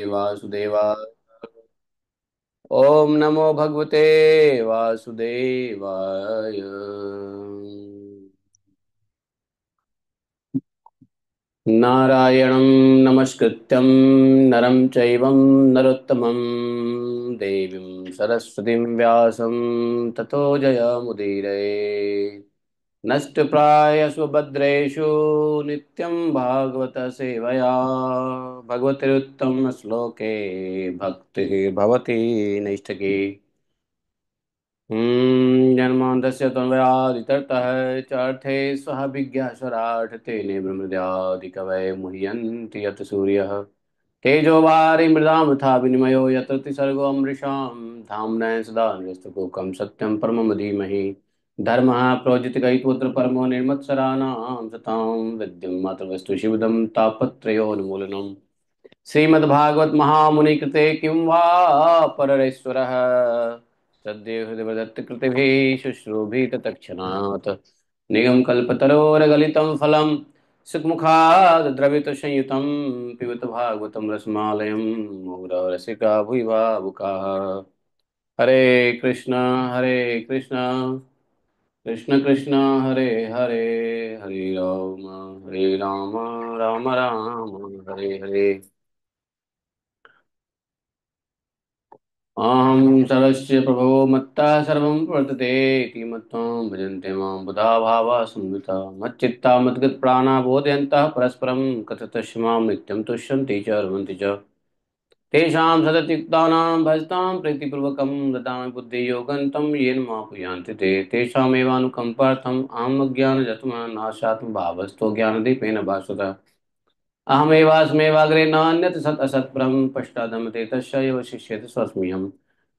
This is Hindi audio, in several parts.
वासुदेवाय। ओम नमो भगवते वासुदेवाय। नारायणं नमस्कृत्यं नरं चैव नरोत्तमं देवीं सरस्वतीं व्यासं ततो जयमुदीरये। नष्टप्रायस्वभद्रेषु नित्यं भागवत सेवया भगवतिरुत्तम श्लोके भक्तिः भवति नैष्ठिकी। जन्मान्तस्य त्वयादितरतः चार्थे स्वः विज्ञास्वराट् तेने ब्रह्मद्यादिकवये मुह्यन्ति यत् सूर्यः तेजो वारिमृदां यथा विनिमयो यत्र त्रिसर्गो मृषां धाम्ना सदा निरस्तकुहकं सत्यं परमं धीमहि धर्मः प्रोज्झितकैतवोऽत्र परमो निर्मत्सराणां सतां विद्यं मातृवस्तु शिवदं तापत्रयोन्मूलनम् श्रीमद्भागवत महामुनि कृते किं वा पररेश्वरः सद्यो हृदयदत्त कृतिभिः शुश्रूभिः तत्क्षणात् निगम कल्पतरोर्गलितं फलं सुखमुखात् द्रवितसंयुतं पिबत भागवतं रसमालयं मुहुरः रसिका भुवि भावुकाः। हरे कृष्ण हरे कृष्ण कृष्ण कृष्ण हरे हरे हरे राम राम राम हरे हरे। अहं सर्वस्य प्रभवो मत्तः सर्वं वर्तते इति मत्त्वं भजन्ते मां बुधा भावा संयुता मच्चित्ता मद्गतप्राणा बोधयन्तः परस्परं कथयतः मां नित्यं तुष्यन्ति च रमन्ति च तेषां सततयुक्तानां भजतां प्रीतिपूर्वकं ददामि बुद्धियोगं तं येन मापुयान्ति ते तेषामेवानुकम्पार्थम् अहम् अज्ञानजतमनाशात्म भावस्तो ज्ञानदीपेन भास्वता अहमेवास्मेवाग्रे नान्यत् सत् असत्प्रं पश्चादमते तस्य एव शिष्यते स्वस्म्यहम्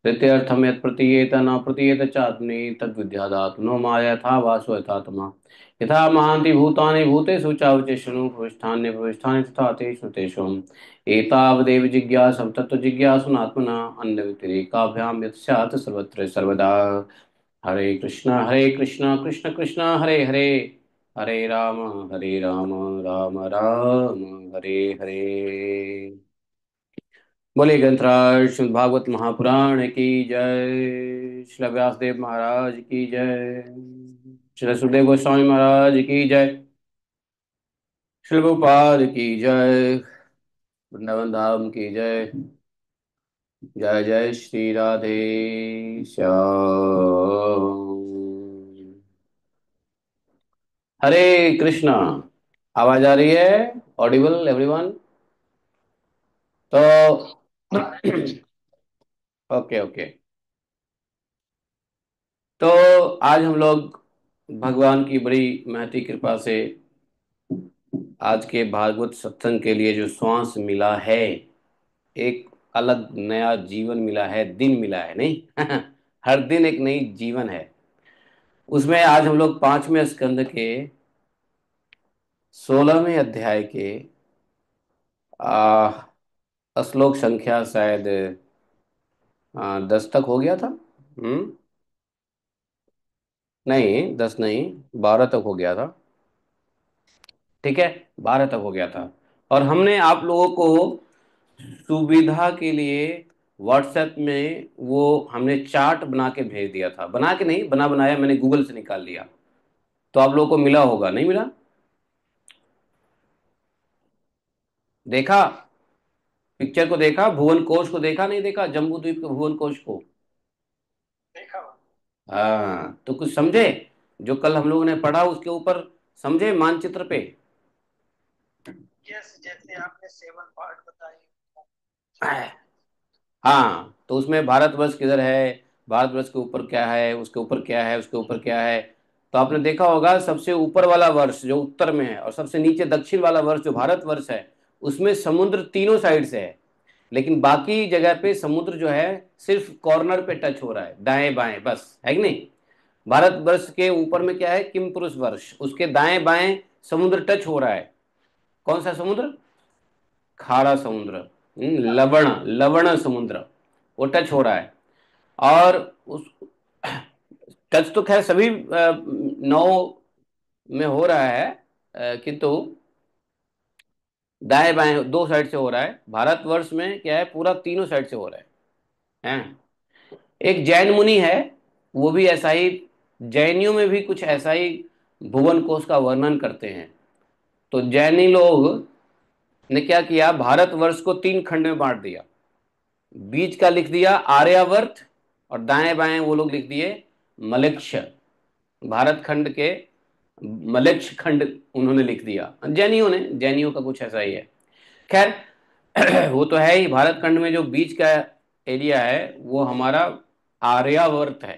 तृतीयर्थं यत् प्रतीयेत न प्रतीयेत चात्मनि तद्विद्यादात्मनो माया यथा वासो यथा तमः यथा महान्ति भूतानि भूतेषु चावचे शृणु प्रविष्ठान्य प्रविष्ठानि तथा तेषु तेषु एतावदेव जिज्ञासं तत्त्वजिज्ञासुनात्मना अन्यव्यतिरेकाभ्यां यत् स्यात् सर्वत्र सर्वदा। हरे कृष्णा कृष्ण कृष्ण हरे हरे हरे राम राम राम हरे हरे। बोले ग्रंथराज श्रीमद् भागवत महापुराण की जय। श्री व्यासदेव महाराज की जय। श्री सुखदेव गोस्वामी महाराज की जय। श्री गोपाल की जय। वृंदावन धाम की जय। जय जय श्री राधे श्याम। हरे कृष्णा। आवाज आ रही है? Audible everyone? तो ओके ओके। तो आज हम लोग भगवान की बड़ी महती कृपा से आज के भागवत सत्संग के लिए जो श्वास मिला है, एक अलग नया जीवन मिला है, दिन मिला है नहीं हर दिन एक नई जीवन है। उसमें आज हम लोग पांचवें स्कंद के 16वें अध्याय के श्लोक संख्या शायद 10 तक हो गया था। नहीं 10 नहीं, 12 तक हो गया था। ठीक है, 12 तक हो गया था। और हमने आप लोगों को सुविधा के लिए व्हाट्सएप में वो हमने चार्ट बना के भेज दिया था। बना के नहीं, बना बनाया मैंने गूगल से निकाल लिया। तो आप लोगों को मिला होगा, नहीं मिला? देखा? पिक्चर को देखा? भुवन कोश को देखा नहीं देखा? जम्बू द्वीप के भुवन कोश को देखा। हाँ, तो कुछ समझे? जो कल हम लोगों ने पढ़ा उसके ऊपर समझे मानचित्र पे? यस, जैसे आपने 7 पार्ट बताए। हाँ, तो उसमें भारतवर्ष किधर है, भारतवर्ष के ऊपर क्या है, उसके ऊपर क्या है, उसके ऊपर क्या है। तो आपने देखा होगा सबसे ऊपर वाला वर्ष जो उत्तर में है और सबसे नीचे दक्षिण वाला वर्ष जो भारतवर्ष है, उसमें समुद्र तीनों साइड से है। लेकिन बाकी जगह पे समुद्र जो है सिर्फ कॉर्नर पे टच हो रहा है, दाएं बाएं बस, है कि नहीं? भारतवर्ष के ऊपर में क्या है, किम पुरुष वर्ष, उसके दाएं बाएं समुद्र टच हो रहा है। कौन सा समुद्र? खारा समुद्र। लवण, लवण समुद्र, वो टच हो रहा है। और उस टच तो खैर सभी नौ में हो रहा है, किंतु दाएं बाएं दो साइड से हो रहा है, भारतवर्ष में क्या है, पूरा तीनों साइड से हो रहा है हैं? एक जैन मुनि है, वो भी ऐसा ही, जैनियों में भी कुछ ऐसा ही भुवन कोश का वर्णन करते हैं। तो जैनी लोग ने क्या किया, भारतवर्ष को तीन खंड में बांट दिया। बीच का लिख दिया आर्यावर्त, और दाएं बाएं वो लोग लिख दिए मलेच्छ। भारत खंड के मलेच्छ खंड उन्होंने लिख दिया, जैनियों ने, जैनियों का कुछ ऐसा ही है। खैर, वो तो है ही, भारत खंड में जो बीच का एरिया है वो हमारा आर्यावर्त है।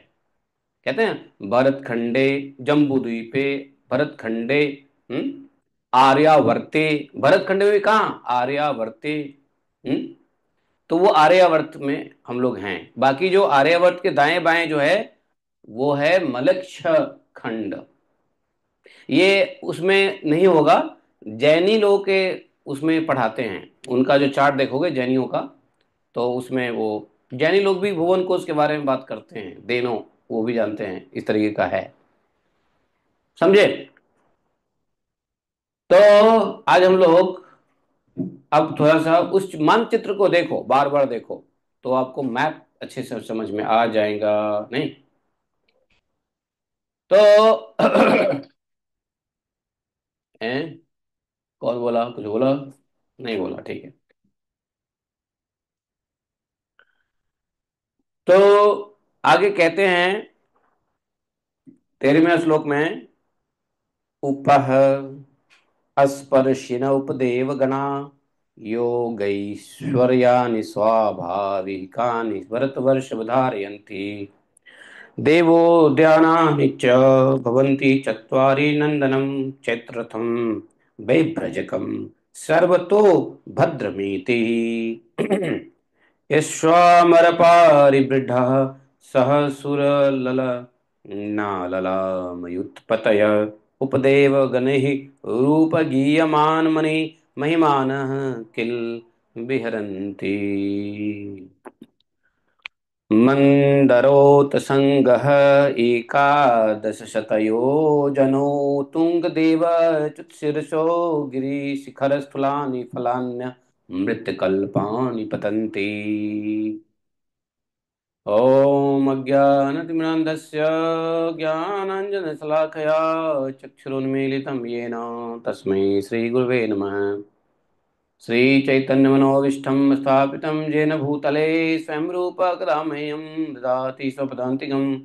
कहते हैं भरत खंडे जम्बू द्वीपे, भरत खंडे, आर्यावर्ते, भरत खंड में भी कहाँ, आर्यावर्ते। हम्म तो वो आर्यावर्त में हम लोग हैं। बाकी जो आर्यावर्त के दाएं बाएं जो है, वो है मलक्ष खंड। ये उसमें नहीं होगा, जैनी लोग के उसमें पढ़ाते हैं। उनका जो चार्ट देखोगे जैनियों का, तो उसमें वो जैनी लोग भी भुवन कोश के बारे में बात करते हैं, देनो, वो भी जानते हैं, इस तरीके का है। समझे? तो आज हम लोग अब थोड़ा सा उस मानचित्र को देखो, बार बार देखो, तो आपको मैप अच्छे से समझ में आ जाएगा। नहीं तो हैं? कौन बोला, कुछ बोला? नहीं बोला, ठीक है। तो आगे कहते हैं 13वें श्लोक में, उपह अस्पर्शिन उपदेव गणा योगैश्वर्याणि स्वाभाविकानि भरतवर्षवधारयन्ति देवोद्यानानि च भवन्ति चत्वारि नन्दनं चैत्ररथं वैभ्रजकं सर्वतो भद्रमीति। यश्वामरपारिवृद्धः सह सुरललनाललामयुत्पतय उपदेव गणैः रूपगीयमानमणि महिमानः किल विहरन्ति। मन्दरोत्सङ्गः एकादशशतयो तुङ्गदेव च्युतशीर्षो गिरिशिखरस्थूलानि फलान्यमृतकल्पानि पतन्ति। ॐ अज्ञानतिमिरान्धस्य ज्ञानाञ्जनशलाकया चक्षुरुन्मीलितं येन तस्मै श्रीगुरुवे नमः। श्रीचैतन्यमनोभीष्टं स्थापितं येन भूतले स्वयं रूप कदा मह्यं ददाति स्वपदान्तिकं।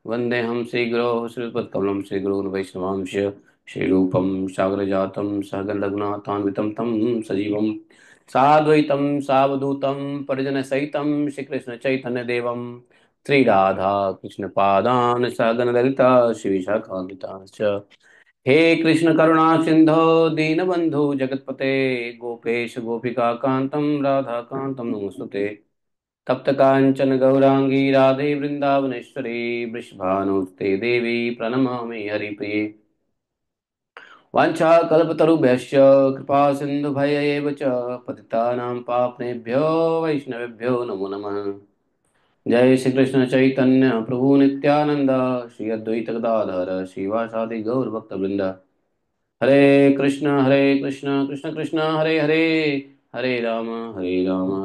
वन्देऽहं श्रीगुरोः श्रीयुतपदकमलं श्रीगुरून् वैष्णवांश श्रीरूपं सागरजातं सहगणरघुनाथान्वितं तं सजीवं साद्वैतं सावधूतं परिजनसहितं श्रीकृष्णचैतन्यदेवं श्रीराधा कृष्णपादान् सहगणललिता श्रीविशाखान्विताश्च। हे कृष्ण करुणा सिंधो दीनबंधु जगतपते गोपेश गोपिका कांतम राधा कांतम नमोस्तुते। तप्त कांचन गौरांगी राधे वृंदावनेश्वरी वृषभानुस्ते देवी प्रणमामि हरिप्रिये। वाञ्छाकल्पतरुभ्यश्च कृपा सिन्धुभयैव च पतितानां पावनेभ्यो वैष्णवेभ्यो नमो नमः। जय श्री कृष्ण चैतन्य प्रभु नित्यानंद, श्री अद्वैत गदाधर श्रीवासादि गौर भक्तवृंद। हरे कृष्ण कृष्ण कृष्ण हरे हरे, हरे राम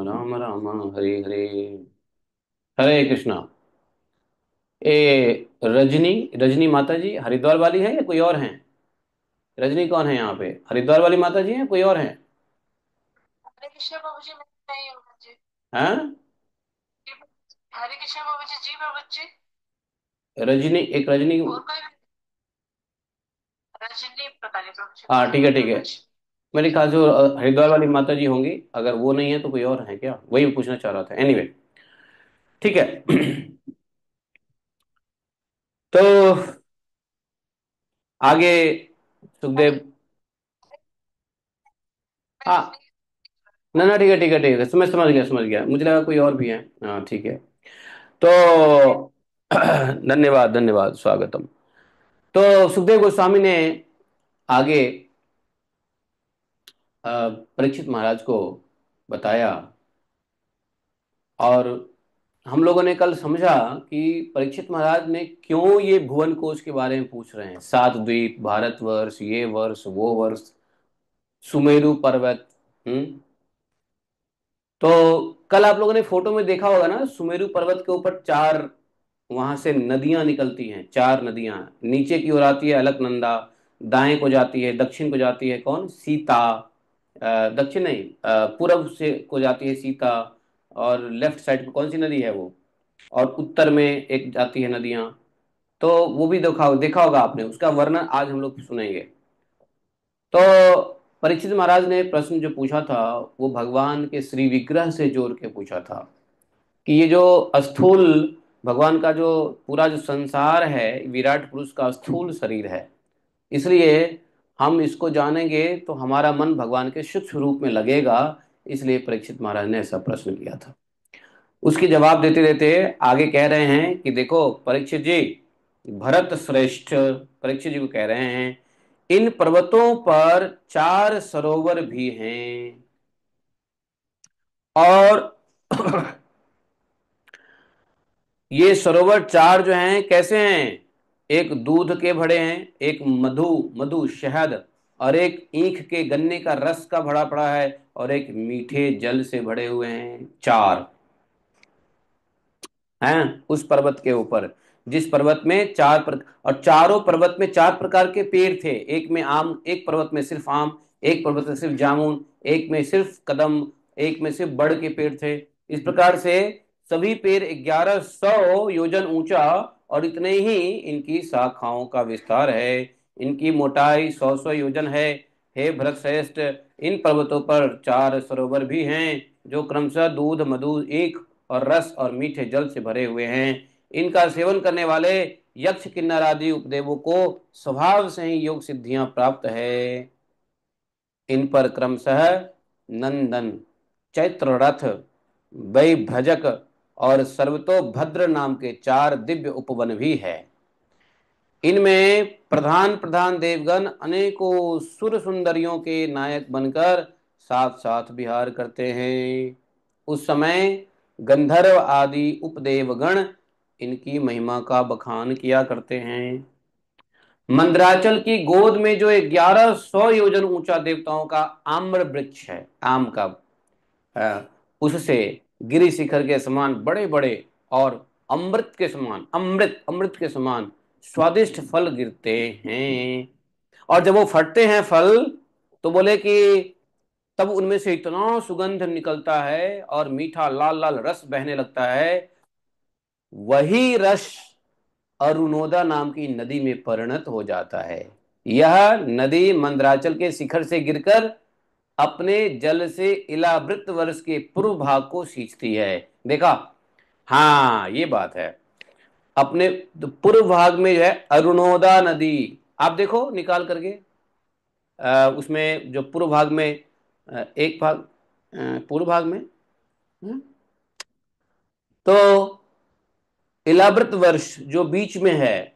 राम राम हरे हरे। हरे कृष्णा। ए रजनी, रजनी माता जी हरिद्वार वाली है या कोई और हैं? रजनी कौन है यहाँ पे, हरिद्वार वाली माता जी हैं कोई और हैं? हरे कृष्ण बाबू जी मैं नहीं हूँ जी। हैं? हरे कृष्ण बाबू जी जी बाबू जी। रजनी, एक रजनी। और कोई रजनी पता नहीं बाबू जी हाँ कौन ठीक है है ठीक है। बाबू जी। मेरे ख्याल से वो, हरिद्वार वाली माता जी होंगी, अगर वो नहीं है तो कोई और है क्या, वही पूछना चाह रहा था। एनीवे ठीक है। तो आगे सुखदेव। हाँ, ना ना ठीक है ठीक है ठीक है, समझ समझ गया समझ गया, मुझे लगा कोई और भी है। हाँ ठीक है। तो धन्यवाद धन्यवाद, स्वागतम। तो सुखदेव गोस्वामी ने आगे परीक्षित महाराज को बताया, और हम लोगों ने कल समझा कि परीक्षित महाराज ने क्यों ये भुवन कोश के बारे में पूछ रहे हैं। सात द्वीप, भारतवर्ष, ये वर्ष वो वर्ष, सुमेरु पर्वत, हम्म। तो कल आप लोगों ने फोटो में देखा होगा ना, सुमेरु पर्वत के ऊपर चार वहां से नदियां निकलती हैं, चार नदियां। नीचे की ओर आती है अलकनंदा, दाएं को जाती है, दक्षिण को जाती है कौन, सीता। दक्षिण नहीं, पूरब से को जाती है सीता। और लेफ्ट साइड पे कौन सी नदी है वो, और उत्तर में एक जाती है नदियां। तो वो भी देखा देखा होगा आपने, उसका वर्णन आज हम लोग सुनेंगे। तो परीक्षित महाराज ने प्रश्न जो पूछा था, वो भगवान के श्री विग्रह से जोड़ के पूछा था कि ये जो स्थूल भगवान का जो पूरा जो संसार है, विराट पुरुष का स्थूल शरीर है, इसलिए हम इसको जानेंगे तो हमारा मन भगवान के सूक्ष्म रूप में लगेगा। इसलिए परीक्षित महाराज ने ऐसा प्रश्न किया था। उसकी जवाब देते देते आगे कह रहे हैं कि देखो परीक्षित जी, भरत श्रेष्ठ परीक्षित जी को कह रहे हैं, इन पर्वतों पर चार सरोवर भी हैं। और ये सरोवर चार जो हैं कैसे हैं, एक दूध के भरे हैं, एक मधु मधु शहद, और एक ईख के गन्ने का रस का भरा पड़ा है, और एक मीठे जल से भरे हुए हैं। चार हैं उस पर्वत के ऊपर, जिस पर्वत में और चारों पर्वत में चार प्रकार के पेड़ थे। एक में आम, एक पर्वत में सिर्फ आम, एक पर्वत में सिर्फ जामुन, एक में सिर्फ कदम, एक में सिर्फ बड़ के पेड़ थे। इस प्रकार से सभी पेड़ 1100 योजन ऊंचा, और इतने ही इनकी शाखाओं का विस्तार है। इनकी मोटाई 100 योजन है। हे भरत श्रेष्ठ, इन पर्वतों पर चार सरोवर भी हैं, जो क्रमशः दूध मधु ईख और रस और मीठे जल से भरे हुए हैं। इनका सेवन करने वाले यक्ष किन्नर आदि उपदेवों को स्वभाव से ही योग सिद्धियां प्राप्त है। इन पर क्रमशः नंदन, चैत्र रथ, वैभ्रजक और सर्वतोभद्र नाम के चार दिव्य उपवन भी है। इनमें प्रधान प्रधान देवगण अनेकों सुर सुंदरियों के नायक बनकर साथ साथ विहार करते हैं। उस समय गंधर्व आदि उपदेवगण इनकी महिमा का बखान किया करते हैं। मंदराचल की गोद में जो 1100 योजन ऊंचा देवताओं का आम्र वृक्ष है, आम का, उससे गिरि शिखर के समान बड़े बड़े और अमृत के समान, अमृत अमृत के समान स्वादिष्ट फल गिरते हैं। और जब वो फटते हैं फल, तो बोले कि तब उनमें से इतना सुगंध निकलता है और मीठा लाल लाल रस बहने लगता है। वही रस अरुणोदा नाम की नदी में परिणत हो जाता है। यह नदी मंदराचल के शिखर से गिरकर अपने जल से इलावृत वर्ष के पूर्व भाग को सींचती है। देखा, हाँ ये बात है। अपने पूर्व भाग में जो है अरुणोदा नदी, आप देखो निकाल करके, उसमें जो पूर्व भाग में, एक भाग, पूर्व भाग में, हम्म, तो इलावृत वर्ष जो बीच में है,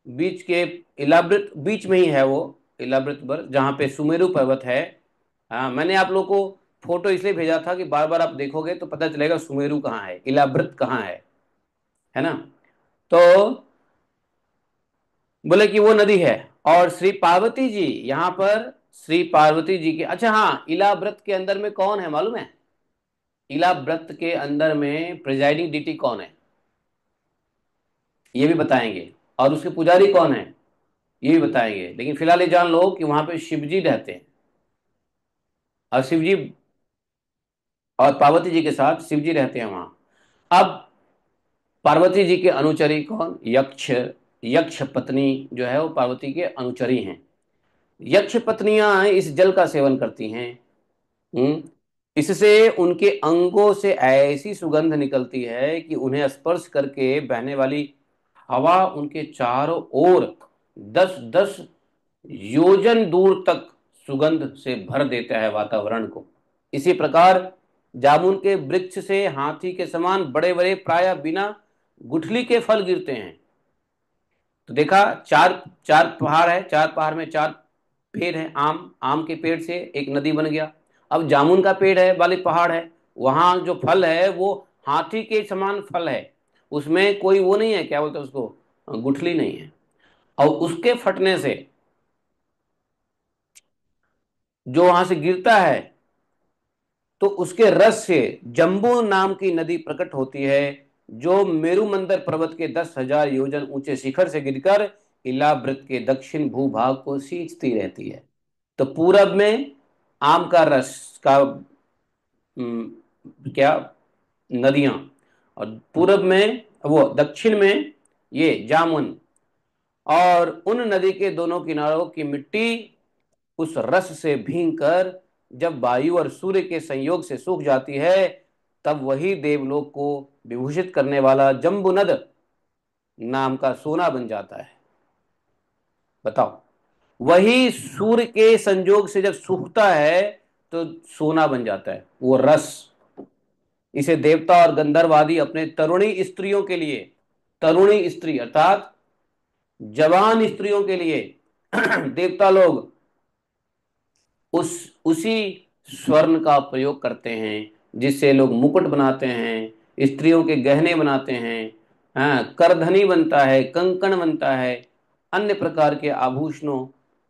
बीच के इलावृत बीच में ही है वो इलावृत वर्ष, जहाँ पे सुमेरु पर्वत है। हाँ, मैंने आप लोगों को फोटो इसलिए भेजा था कि बार बार आप देखोगे तो पता चलेगा सुमेरु कहाँ है, इलावृत कहाँ है ना। तो बोले कि वो नदी है। और श्री पार्वती जी यहाँ पर, श्री पार्वती जी के, अच्छा हाँ, इलाव्रत के अंदर में कौन है मालूम है, इलाव्रत के अंदर में प्रिजाइडिंग डिटी कौन है, ये भी बताएंगे। और उसके पुजारी कौन है, ये भी बताएंगे। लेकिन फिलहाल ये जान लो कि वहां पे शिव जी रहते हैं, और शिव जी और पार्वती जी के साथ शिव जी रहते हैं वहां। अब पार्वती जी के अनुचरी कौन, यक्ष, यक्ष पत्नी जो है वो पार्वती के अनुचरी हैं। यक्ष पत्नियां इस जल का सेवन करती हैं। हम्म। इससे उनके अंगों से ऐसी सुगंध निकलती है कि उन्हें स्पर्श करके बहने वाली हवा उनके चारों ओर 10-10 योजन दूर तक सुगंध से भर देता है वातावरण को। इसी प्रकार जामुन के वृक्ष से हाथी के समान बड़े बड़े प्राय बिना गुठली के फल गिरते हैं। तो देखा, चार चार पहाड़ है, चार पहाड़ में चार पेड़ है, आम आम के पेड़ से एक नदी बन गया। अब जामुन का पेड़ है वाले पहाड़ है, वहां जो फल है वो हाथी के समान फल है। उसमें कोई वो नहीं है, क्या बोलते हैं उसको, गुठली नहीं है। और उसके फटने से जो वहां से गिरता है, तो उसके रस से जम्बू नाम की नदी प्रकट होती है, जो मेरुमंदर पर्वत के 10,000 योजन ऊंचे शिखर से गिरकर इलाव्रत के दक्षिण भूभाग को सींचती रहती है। तो पूरब में आम का रस का क्या नदियां, और पूरब में वो दक्षिण में ये जामुन, और उन नदी के दोनों किनारों की मिट्टी उस रस से भीग कर जब वायु और सूर्य के संयोग से सूख जाती है, तब वही देवलोक को विभूषित करने वाला जम्बुनद नाम का सोना बन जाता है। बताओ, वही सूर्य के संयोग से जब सूखता है तो सोना बन जाता है वो रस। इसे देवता और गंधर्व आदि अपने तरुणी स्त्रियों के लिए, तरुणी स्त्री अर्थात जवान स्त्रियों के लिए देवता लोग उस उसी स्वर्ण का प्रयोग करते हैं, जिससे लोग मुकुट बनाते हैं, स्त्रियों के गहने बनाते हैं, हाँ, करधनी बनता है, कंकण बनता है, अन्य प्रकार के आभूषणों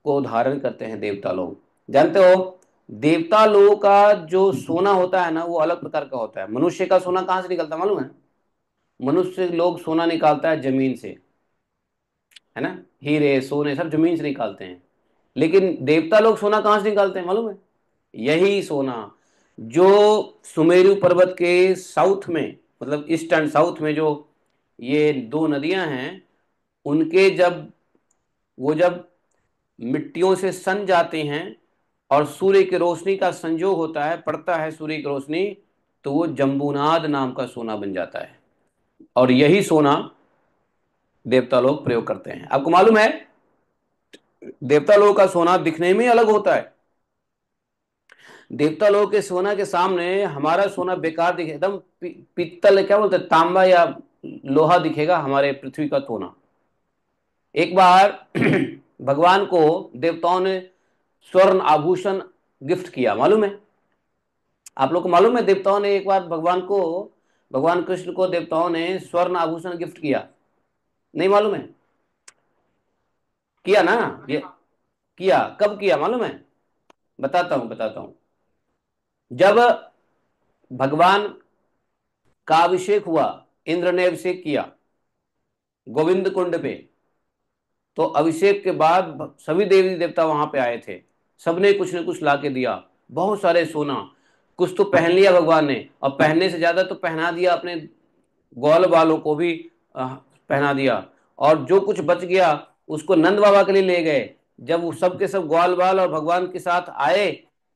को धारण करते हैं देवता लोग। जानते हो, देवता लोगों का जो सोना होता है ना, वो अलग प्रकार का होता है। मनुष्य का सोना कहाँ से निकलता है मालूम है? मनुष्य लोग सोना निकालता है जमीन से, है ना, हीरे सोने सब जमीन से निकालते हैं। लेकिन देवता लोग सोना कहाँ से निकालते हैं मालूम है? यही सोना जो सुमेरु पर्वत के साउथ में, मतलब ईस्ट एंड साउथ में जो ये दो नदियां हैं, उनके जब मिट्टियों से सन जाते हैं और सूर्य की रोशनी का संयोग होता है, पड़ता है सूर्य की रोशनी, तो वो जम्बूनाद नाम का सोना बन जाता है। और यही सोना देवता लोग प्रयोग करते हैं। आपको मालूम है, देवता लोगों का सोना दिखने में अलग होता है। देवता लोगों के सोना के सामने हमारा सोना बेकार दिखे, एकदम पित्तल, क्या बोलते हैं, तांबा या लोहा दिखेगा हमारे पृथ्वी का सोना। एक बार भगवान को देवताओं ने स्वर्ण आभूषण गिफ्ट किया, मालूम है? आप लोग को मालूम है, देवताओं ने एक बार भगवान कृष्ण को देवताओं ने स्वर्ण आभूषण गिफ्ट किया? नहीं मालूम है? किया ना ये? किया, कब किया मालूम है? बताता हूं। जब भगवान का अभिषेक हुआ, इंद्र ने अभिषेक किया गोविंद कुंड पे, तो अभिषेक के बाद सभी देवी देवता वहां पे आए थे। सबने कुछ न कुछ ला के दिया, बहुत सारे सोना। कुछ तो पहन लिया भगवान ने, और पहनने से ज्यादा तो पहना दिया अपने ग्वाल वालों को भी, पहना दिया। और जो कुछ बच गया उसको नंद बाबा के लिए ले गए। जब वो सब के सब ग्वाल बाल और भगवान के साथ आए,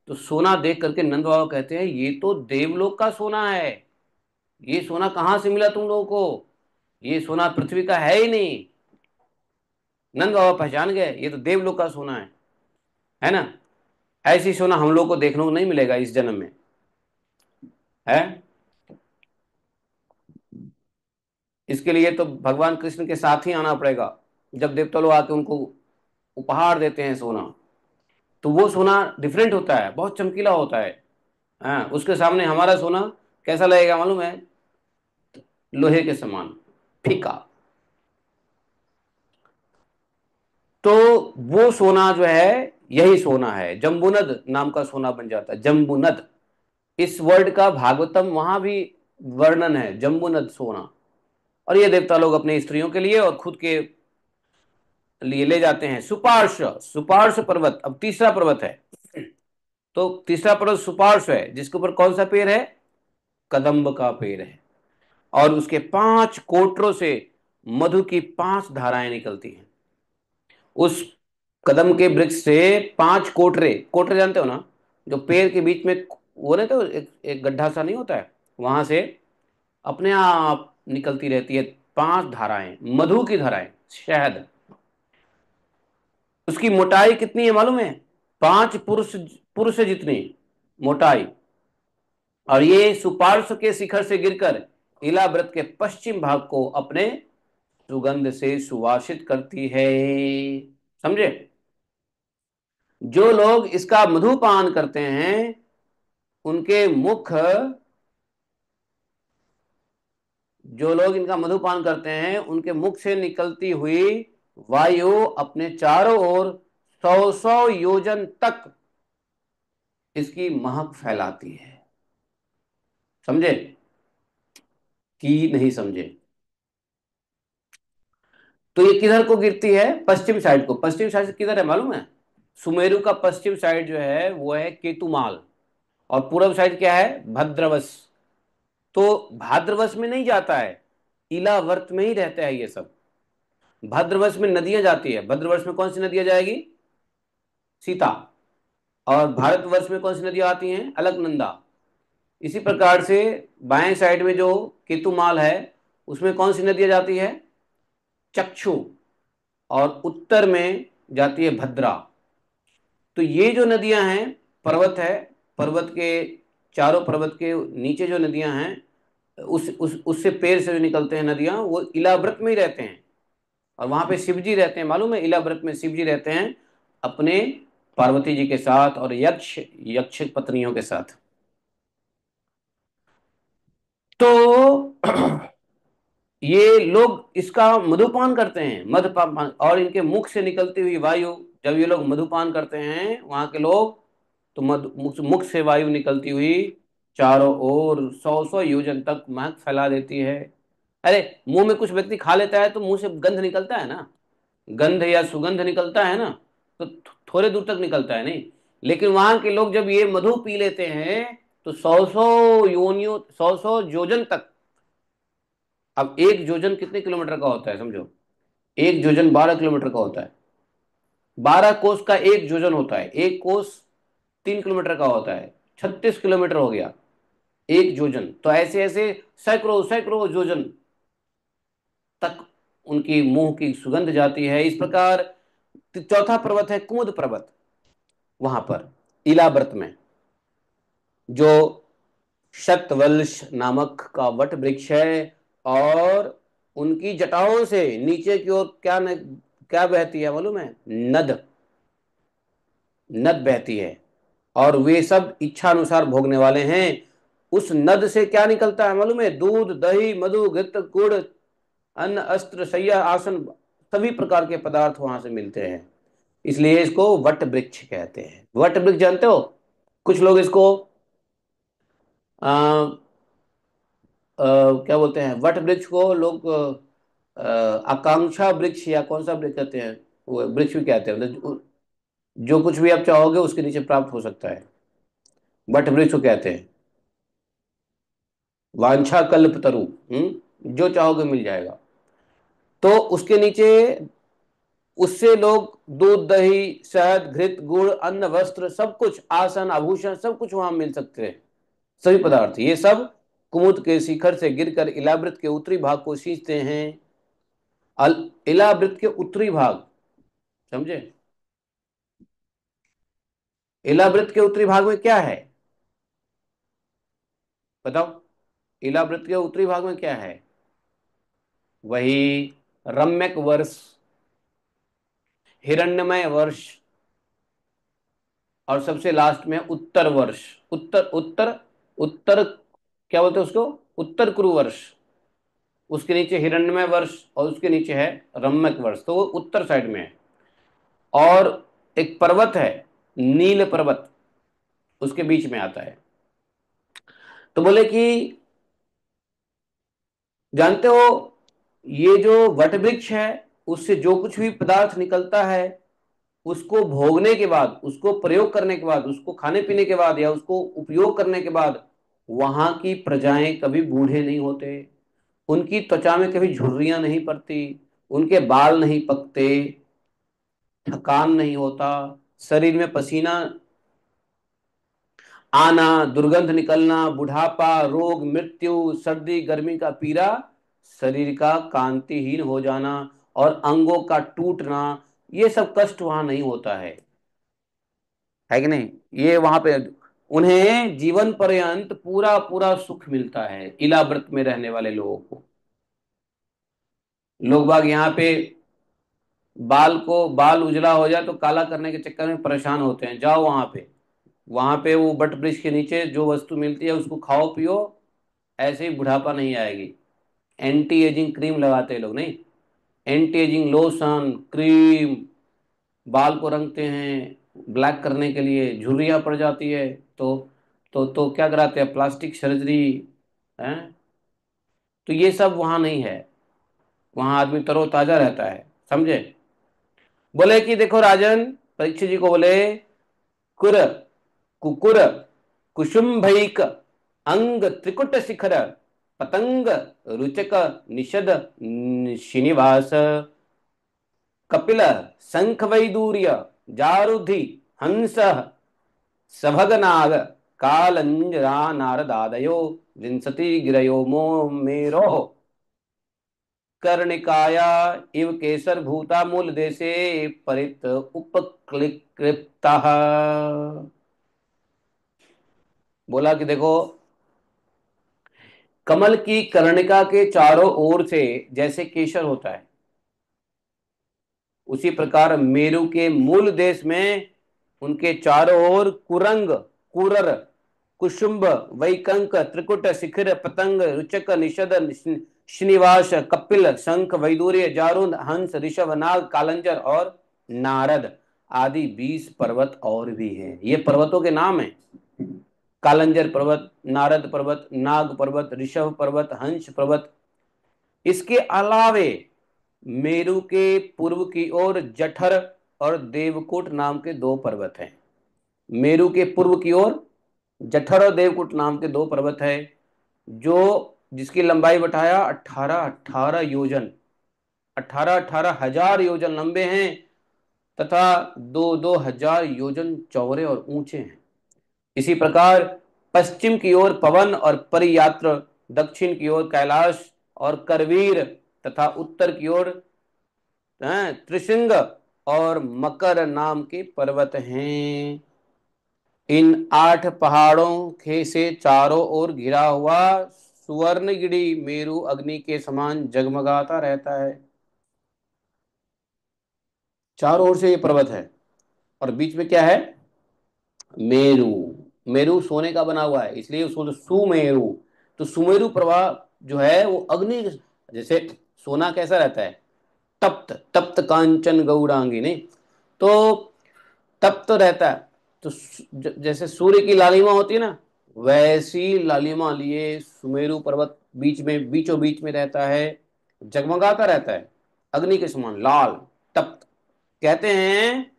तो सोना देख करके नंद बाबा कहते हैं, ये तो देवलोक का सोना है। ये सोना कहाँ से मिला तुम लोगों को? ये सोना पृथ्वी का है ही नहीं। नंद बाबा पहचान गए, ये तो देवलोक का सोना है ना। ऐसी सोना हम लोग को देखने को नहीं मिलेगा इस जन्म में, है। इसके लिए तो भगवान कृष्ण के साथ ही आना पड़ेगा। जब देवता लोग आके उनको उपहार देते हैं सोना, तो वो सोना डिफरेंट होता है, बहुत चमकीला होता है। हाँ, उसके सामने हमारा सोना कैसा लगेगा मालूम है? लोहे के समान फीका। तो वो सोना जो है, यही सोना है, जम्बूनद नाम का सोना बन जाता है, जम्बूनद। इस वर्ड का भागवतम वहां भी वर्णन है, जम्बूनद सोना। और ये देवता लोग अपनी स्त्रियों के लिए और खुद के लिए ले जाते हैं। सुपार्श, सुपार्श पर्वत अब तीसरा पर्वत है। तो तीसरा पर्वत सुपार्श है, जिसके ऊपर कौन सा पेड़ है? कदम्ब का पेड़ है। और उसके 5 कोटरों से मधु की 5 धाराएं निकलती हैं। उस कदम के वृक्ष से 5 कोटरे, कोटरे जानते हो ना, जो पेड़ के बीच में वो नहीं, तो एक गड्ढा सा नहीं होता है, वहां से अपने आप निकलती रहती है 5 धाराएं, मधु की धाराएं, शहद। उसकी मोटाई कितनी है मालूम है? 5 पुरुष पुरुष जितनी मोटाई। और ये सुपार्श्व के शिखर से गिरकर इलाव्रत के पश्चिम भाग को अपने सुगंध से सुवासित करती है। समझे? जो लोग इसका मधुपान करते हैं, उनके मुख, जो लोग इनका मधुपान करते हैं, उनके मुख से निकलती हुई वायु अपने चारों ओर 100-100 योजन तक इसकी महक फैलाती है। समझे कि नहीं समझे? तो ये किधर को गिरती है? पश्चिम साइड को। पश्चिम साइड से किधर है मालूम है? सुमेरु का पश्चिम साइड जो है वो है केतुमाल, और पूर्व साइड क्या है? भद्रवश। तो भाद्रवश में नहीं जाता है, इलावर्त में ही रहता है ये सब। भद्रवश में नदियां जाती है। भद्रवर्ष में कौन सी नदियां जाएगी? सीता। और भारतवर्ष में कौन सी नदियां आती हैं? अलकनंदा। इसी प्रकार से बाएं साइड में जो केतुमाल है उसमें कौन सी नदियां जाती है? चक्षु। और उत्तर में जाती है भद्रा। तो ये जो नदियां हैं, पर्वत है, पर्वत के चारों पर्वत के नीचे जो नदियां हैं, उस उससे पेड़ से जो निकलते हैं नदियां, वो इलाव्रत में ही रहते हैं। और वहां पे शिव जी रहते हैं, मालूम है? इलाव्रत में शिव जी रहते हैं अपने पार्वती जी के साथ और यक्ष यक्ष पत्नियों के साथ। तो ये लोग इसका मधुपान करते हैं, मधुपान। और इनके मुख से निकलती हुई वायु, जब ये लोग मधुपान करते हैं वहां के लोग, तो मुख से वायु निकलती हुई चारों ओर 100 100 योजन तक महक फैला देती है। अरे, मुंह में कुछ व्यक्ति खा लेता है तो मुंह से गंध निकलता है ना, गंध या सुगंध निकलता है ना, तो थोड़े दूर तक निकलता है नहीं। लेकिन वहां के लोग जब ये मधु पी लेते हैं तो 100 100 योनियों, 100 100 योजन तक। अब एक योजन कितने किलोमीटर का होता है समझो? एक योजन 12 किलोमीटर का होता है। 12 कोस का एक योजन होता है। एक कोस 3 किलोमीटर का होता है। 36 किलोमीटर हो गया एक योजन। तो ऐसे ऐसे सैकड़ों सैकड़ों योजन तक उनकी मुंह की सुगंध जाती है। इस प्रकार चौथा पर्वत है कुमुद पर्वत, वहां पर इलाव्रत में, जो शतवल्श नामक का वट वृक्ष है। और उनकी जटाओं से नीचे की ओर क्या बहती है मालूम है? नद। नद बहती है। और वे सब इच्छा अनुसार भोगने वाले हैं। उस नद से क्या निकलता है मालूम है? दूध, दही, मधु, घृत, गुड़, अन्न, अस्त्र, शय्या, आसन, सभी प्रकार के पदार्थ वहां से मिलते हैं। इसलिए इसको वट वृक्ष कहते हैं। वट वृक्ष जानते हो? कुछ लोग इसको क्या बोलते हैं, वट वृक्ष को लोग आकांक्षा वृक्ष या कौन सा वृक्ष कहते हैं? वो वृक्ष भी कहते हैं, मतलब जो कुछ भी आप चाहोगे उसके नीचे प्राप्त हो सकता है, वट वृक्ष को कहते हैं। वांछा कल्प तरु। जो चाहोगे मिल जाएगा। तो उसके नीचे, उससे लोग दूध, दही, शहद, घृत, गुड़, अन्न, वस्त्र, सब कुछ, आसन, आभूषण, सब कुछ वहां मिल सकते हैं। सभी पदार्थ ये सब कुमुद के शिखर से गिरकर इलाव्रत के उत्तरी भाग को सींचते हैं। इलाव्रत के उत्तरी भाग, समझे? इलाव्रत के उत्तरी भाग में क्या है बताओ? इलाव्रत के उत्तरी भाग में क्या है? वही रम्यक वर्ष, हिरण्यमय वर्ष, और सबसे लास्ट में उत्तर वर्ष। उत्तर उत्तर उत्तर क्या बोलते हैं उसको? उत्तर कुरु वर्ष। उसके नीचे हिरण्यमय वर्ष और उसके नीचे है रम्यक वर्ष, तो वो उत्तर साइड में है। और एक पर्वत है, नील पर्वत, उसके बीच में आता है। तो बोले कि जानते हो, ये जो वट वृक्ष है उससे जो कुछ भी पदार्थ निकलता है, उसको भोगने के बाद, उसको प्रयोग करने के बाद, उसको खाने पीने के बाद या उसको उपयोग करने के बाद वहां की प्रजाएं कभी बूढ़े नहीं होते, उनकी त्वचा में कभी झुर्रियां नहीं पड़ती, उनके बाल नहीं पकते, थकान नहीं होता, शरीर में पसीना आना, दुर्गंध निकलना, बुढ़ापा, रोग, मृत्यु, सर्दी गर्मी का पीड़ा, शरीर का कांतिहीन हो जाना और अंगों का टूटना, ये सब कष्ट वहां नहीं होता है कि नहीं? ये वहां पे उन्हें जीवन पर्यंत पूरा पूरा सुख मिलता है, इलाव्रत में रहने वाले लोगों को। लोग बाग यहाँ पे बाल उजला हो जाए तो काला करने के चक्कर में परेशान होते हैं। जाओ वहां पे, वहां पे वो बट वृक्ष के नीचे जो वस्तु मिलती है उसको खाओ पियो, ऐसे ही बुढ़ापा नहीं आएगी। एंटी एजिंग क्रीम लगाते हैं लोग, नहीं, एंटी एजिंग लोशन, क्रीम, बाल को रंगते हैं ब्लैक करने के लिए, झुर्रियां पड़ जाती है तो तो क्या कराते हैं, प्लास्टिक सर्जरी है। तो ये सब वहां नहीं है, वहां आदमी तरोताजा रहता है। समझे? बोले कि देखो राजन, परीक्षित जी को बोले, कुर कुकुर कुसुम्भैक अंग त्रिकुट शिखर पतंग रुचक निषद श्रीनिवास कपिल शंख वैदूर्य जारुधि हंस सभगनाग कालंजरा नारदादयो विंशति गिरयो मो मेरो कर्णिकाया इव केसर भूता मूल देशे परित उपक्लिप्ता। बोला कि देखो, कमल की कर्णिका के चारों ओर से जैसे केसर होता है, उसी प्रकार मेरु के मूल देश में उनके चारों ओर कुरंग, कुरर, कुसुम्ब, वैकंक, त्रिकुट, शिखर, पतंग, रुचक, निषद, श्रीनिवास, कपिल, शंख, वैदूर्य, जारुद, हंस, ऋषभ, नाग, कालंजर और नारद आदि 20 पर्वत और भी हैं। ये पर्वतों के नाम हैं। कालंजर पर्वत, नारद पर्वत, नाग पर्वत, ऋषभ पर्वत, हंस पर्वत। इसके अलावे मेरु के पूर्व की ओर जठर और देवकूट नाम के दो पर्वत हैं। मेरु के पूर्व की ओर जठर और देवकूट नाम के दो पर्वत है, जो जिसकी लंबाई बताया 18-18 योजन, 18-18 हजार योजन लंबे हैं, तथा 2-2 हजार योजन चौड़े और ऊंचे हैं। इसी प्रकार पश्चिम की ओर पवन और परियात्र, दक्षिण की ओर कैलाश और करवीर, तथा उत्तर की ओर त्रिशृंग और मकर नाम के पर्वत हैं। इन 8 पहाड़ों के से चारों ओर घिरा हुआ सुवर्णगिरी मेरु अग्नि के समान जगमगाता रहता है। चारों ओर से ये पर्वत है, और बीच में क्या है? मेरु। मेरु सोने का बना हुआ है, इसलिए उसको सुमेरु। तो सुमेरु प्रवाह जो है वो अग्नि, जैसे सोना कैसा रहता है? तप्त तप्त कांचन गौरांगी, नहीं? तो तप्त रहता है। तो जैसे सूर्य की लालिमा होती है ना, वैसी लालिमा लिए सुमेरु पर्वत बीच में, बीचों बीच में रहता है, जगमगाता रहता है, अग्नि के समान लाल, तप्त। कहते हैं,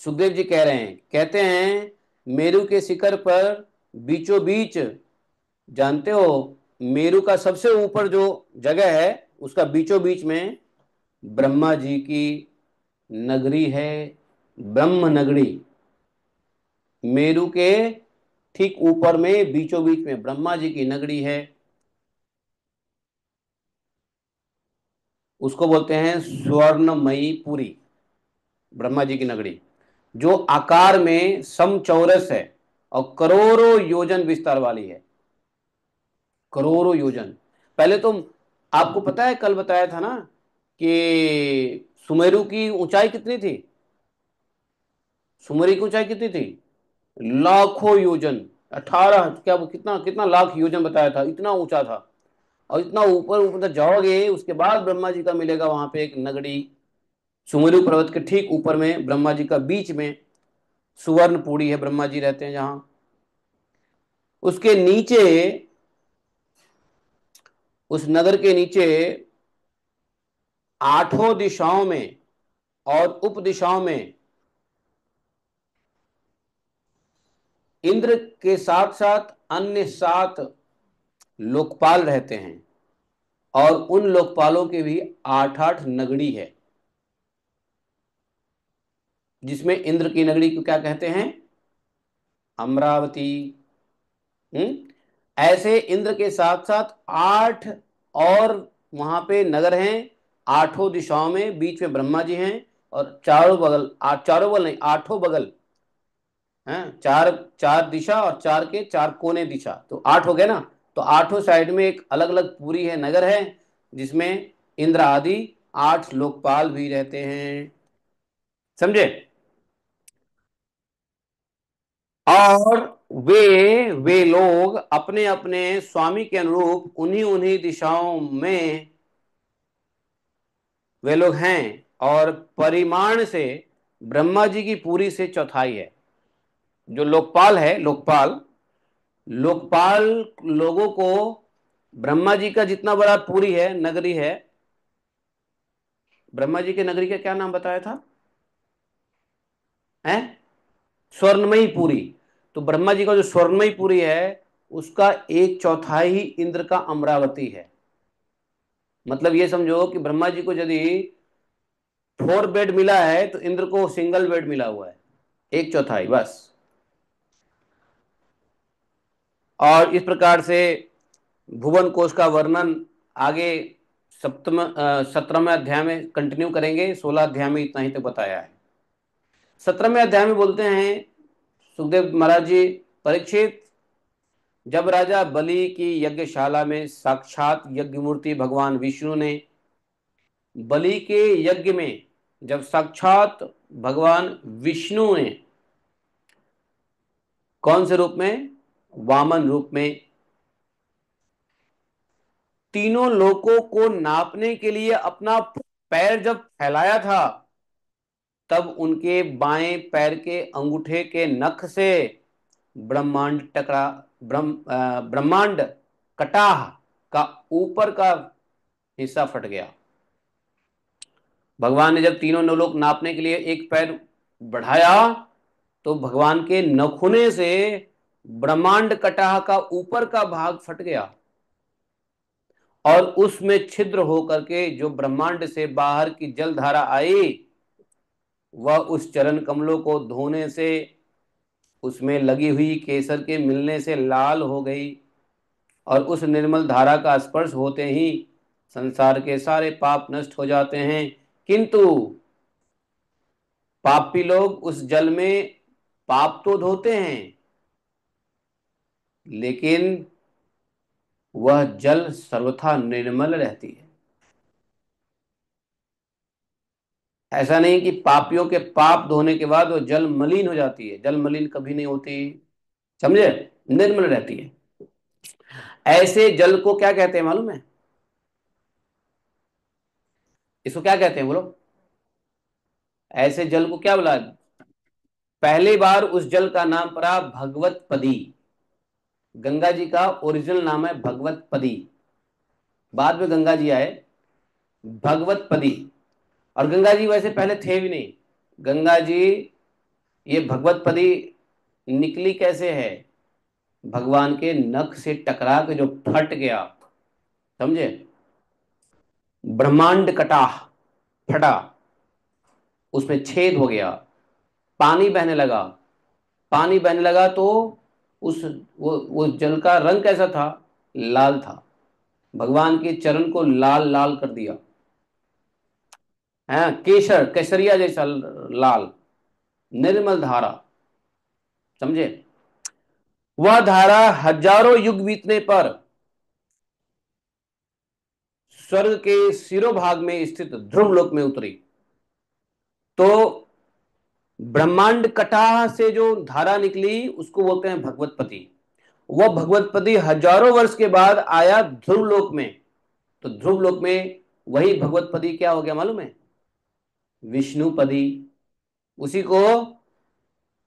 सुखदेव जी कह रहे हैं, कहते हैं मेरु के शिखर पर बीचों बीच, जानते हो, मेरु का सबसे ऊपर जो जगह है, उसका बीचों बीच में ब्रह्मा जी की नगरी है, ब्रह्म नगरी। मेरु के ठीक ऊपर में बीचों बीच में ब्रह्मा जी की नगरी है। उसको बोलते हैं स्वर्णमयी पुरी, ब्रह्मा जी की नगरी, जो आकार में समचौरस है और करोड़ों योजन विस्तार वाली है। करोड़ों योजन। पहले तो आपको पता है, कल बताया था ना कि सुमेरु की ऊंचाई कितनी थी? सुमेरु की ऊंचाई कितनी थी? लाखों योजन। 18, क्या कितना कितना लाख योजन बताया था, इतना ऊंचा था। और इतना ऊपर ऊपर तक जाओगे, उसके बाद ब्रह्मा जी का मिलेगा वहां पे एक नगरी। सुमेरु पर्वत के ठीक ऊपर में ब्रह्मा जी का बीच में सुवर्णपुरी है, ब्रह्मा जी रहते हैं जहां। उसके नीचे, उस नगर के नीचे, आठों दिशाओं में और उप दिशाओं में इंद्र के साथ साथ अन्य 7 लोकपाल रहते हैं, और उन लोकपालों के भी 8-8 नगरी है, जिसमें इंद्र की नगरी को क्या कहते हैं? अमरावती। ऐसे इंद्र के साथ साथ 8 और वहां पे नगर हैं, आठों दिशाओं में, बीच में ब्रह्मा जी हैं, और चारों बगल, चारों बगल नहीं, आठों बगल हैं, चार चार दिशा और चार के चार कोने दिशा, तो 8 हो गए ना। तो आठों साइड में एक अलग अलग पूरी है, नगर है, जिसमें इंद्र आदि 8 लोकपाल भी रहते हैं। समझे? और वे लोग अपने अपने स्वामी के अनुरूप उन्हीं उन्हीं दिशाओं में वे लोग हैं, और परिमाण से ब्रह्मा जी की पूरी से चौथाई है। जो लोकपाल है, लोकपाल, लोकपाल लोगों को ब्रह्मा जी का जितना बड़ा पुरी है, नगरी है, ब्रह्मा जी के नगरी का क्या नाम बताया था? है स्वर्णमयी पुरी। तो ब्रह्मा जी का जो स्वर्णमयी पुरी है, उसका एक चौथाई ही इंद्र का अमरावती है। मतलब ये समझो कि ब्रह्मा जी को यदि 4 बेड मिला है, तो इंद्र को सिंगल बेड मिला हुआ है, एक चौथाई बस। और इस प्रकार से भुवन कोश का वर्णन आगे 17वें अध्याय में कंटिन्यू करेंगे। 16 अध्याय में इतना ही तो बताया है। 17वें अध्याय में बोलते हैं सुखदेव महाराज जी, परीक्षित, जब राजा बलि की यज्ञशाला में साक्षात यज्ञ मूर्ति भगवान विष्णु ने, बलि के यज्ञ में जब साक्षात भगवान विष्णु ने कौन से रूप में, वामन रूप में, तीनों लोकों को नापने के लिए अपना पैर जब फैलाया था, तब उनके बाएं पैर के अंगूठे के नख से ब्रह्मांड टकरा, ब्रह्मांड कटाह का ऊपर का हिस्सा फट गया। भगवान ने जब तीनों लोक नापने के लिए एक पैर बढ़ाया, तो भगवान के नखुने से ब्रह्मांड कटाह का ऊपर का भाग फट गया, और उसमें छिद्र होकर के जो ब्रह्मांड से बाहर की जल धारा आई, वह उस चरण कमलों को धोने से, उसमें लगी हुई केसर के मिलने से लाल हो गई, और उस निर्मल धारा का स्पर्श होते ही संसार के सारे पाप नष्ट हो जाते हैं। किंतु पापी लोग उस जल में पाप तो धोते हैं, लेकिन वह जल सर्वथा निर्मल रहती है। ऐसा नहीं कि पापियों के पाप धोने के बाद वो जल मलिन हो जाती है, जल मलिन कभी नहीं होती, समझे, निर्मल रहती है। ऐसे जल को क्या कहते हैं मालूम है? इसको क्या कहते हैं बोलो? ऐसे जल को क्या बोला? पहली बार उस जल का नाम पड़ा भगवत पदी। गंगा जी का ओरिजिनल नाम है भगवत पदी, बाद में गंगा जी आए, भगवत पदी। और गंगा जी वैसे पहले थे भी नहीं। गंगा जी, ये भगवत पदी निकली कैसे है? भगवान के नख से टकरा के जो फट गया, समझे, ब्रह्मांड कटा, फटा, उसमें छेद हो गया, पानी बहने लगा। पानी बहने लगा तो उस वो जल का रंग कैसा था? लाल था। भगवान के चरण को लाल लाल कर दिया है, केसर, केसरिया जैसा लाल, निर्मल धारा, समझे। वह धारा हजारों युग बीतने पर स्वर्ग के सिरोभाग में स्थित ध्रुव लोक में उतरी। तो ब्रह्मांड कटाह से जो धारा निकली उसको बोलते हैं भगवतपति। वह भगवतपति हजारों वर्ष के बाद आया ध्रुव लोक में। तो ध्रुव लोक में वही भगवतपति क्या हो गया मालूम है? विष्णुपदी। उसी को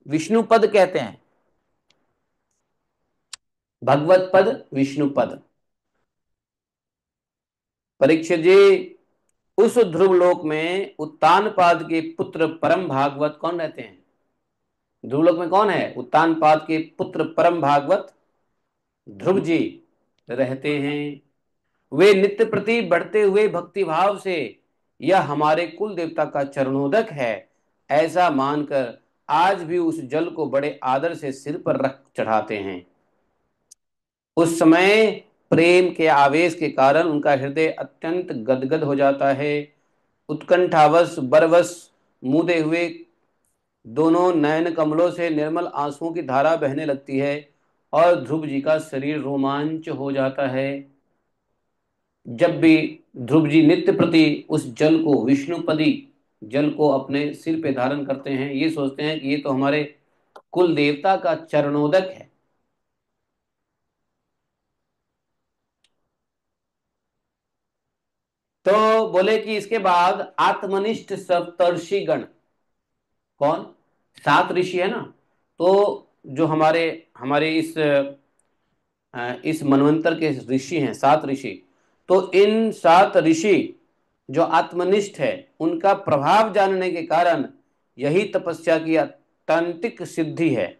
विष्णुपद कहते हैं, भगवत पद, विष्णुपद। परीक्षित जी, उस ध्रुव लोक में उत्तानपाद के पुत्र परम भागवत कौन रहते हैं? ध्रुव लोक में कौन है? उत्तानपाद के पुत्र परम भागवत ध्रुव जी रहते हैं। वे नित्य प्रति बढ़ते हुए भक्ति भाव से यह हमारे कुल देवता का चरणोदक है ऐसा मानकर आज भी उस जल को बड़े आदर से सिर पर रख चढ़ाते हैं। उस समय प्रेम के आवेश के कारण उनका हृदय अत्यंत गदगद हो जाता है। उत्कंठावश बरवश मुदे हुए दोनों नयन कमलों से निर्मल आंसुओं की धारा बहने लगती है, और ध्रुव जी का शरीर रोमांच हो जाता है। जब भी ध्रुव जी नित्य प्रति उस जल को, विष्णुपदी जल को अपने सिर पे धारण करते हैं, ये सोचते हैं कि ये तो हमारे कुल देवता का चरणोदक है। तो बोले कि इसके बाद आत्मनिष्ठ सप्तर्षि गण, कौन? 7 ऋषि है ना, तो जो हमारे हमारे इस मनवंतर के ऋषि हैं, 7 ऋषि, तो इन 7 ऋषि जो आत्मनिष्ठ है, उनका प्रभाव जानने के कारण यही तपस्या की तांत्रिक सिद्धि है,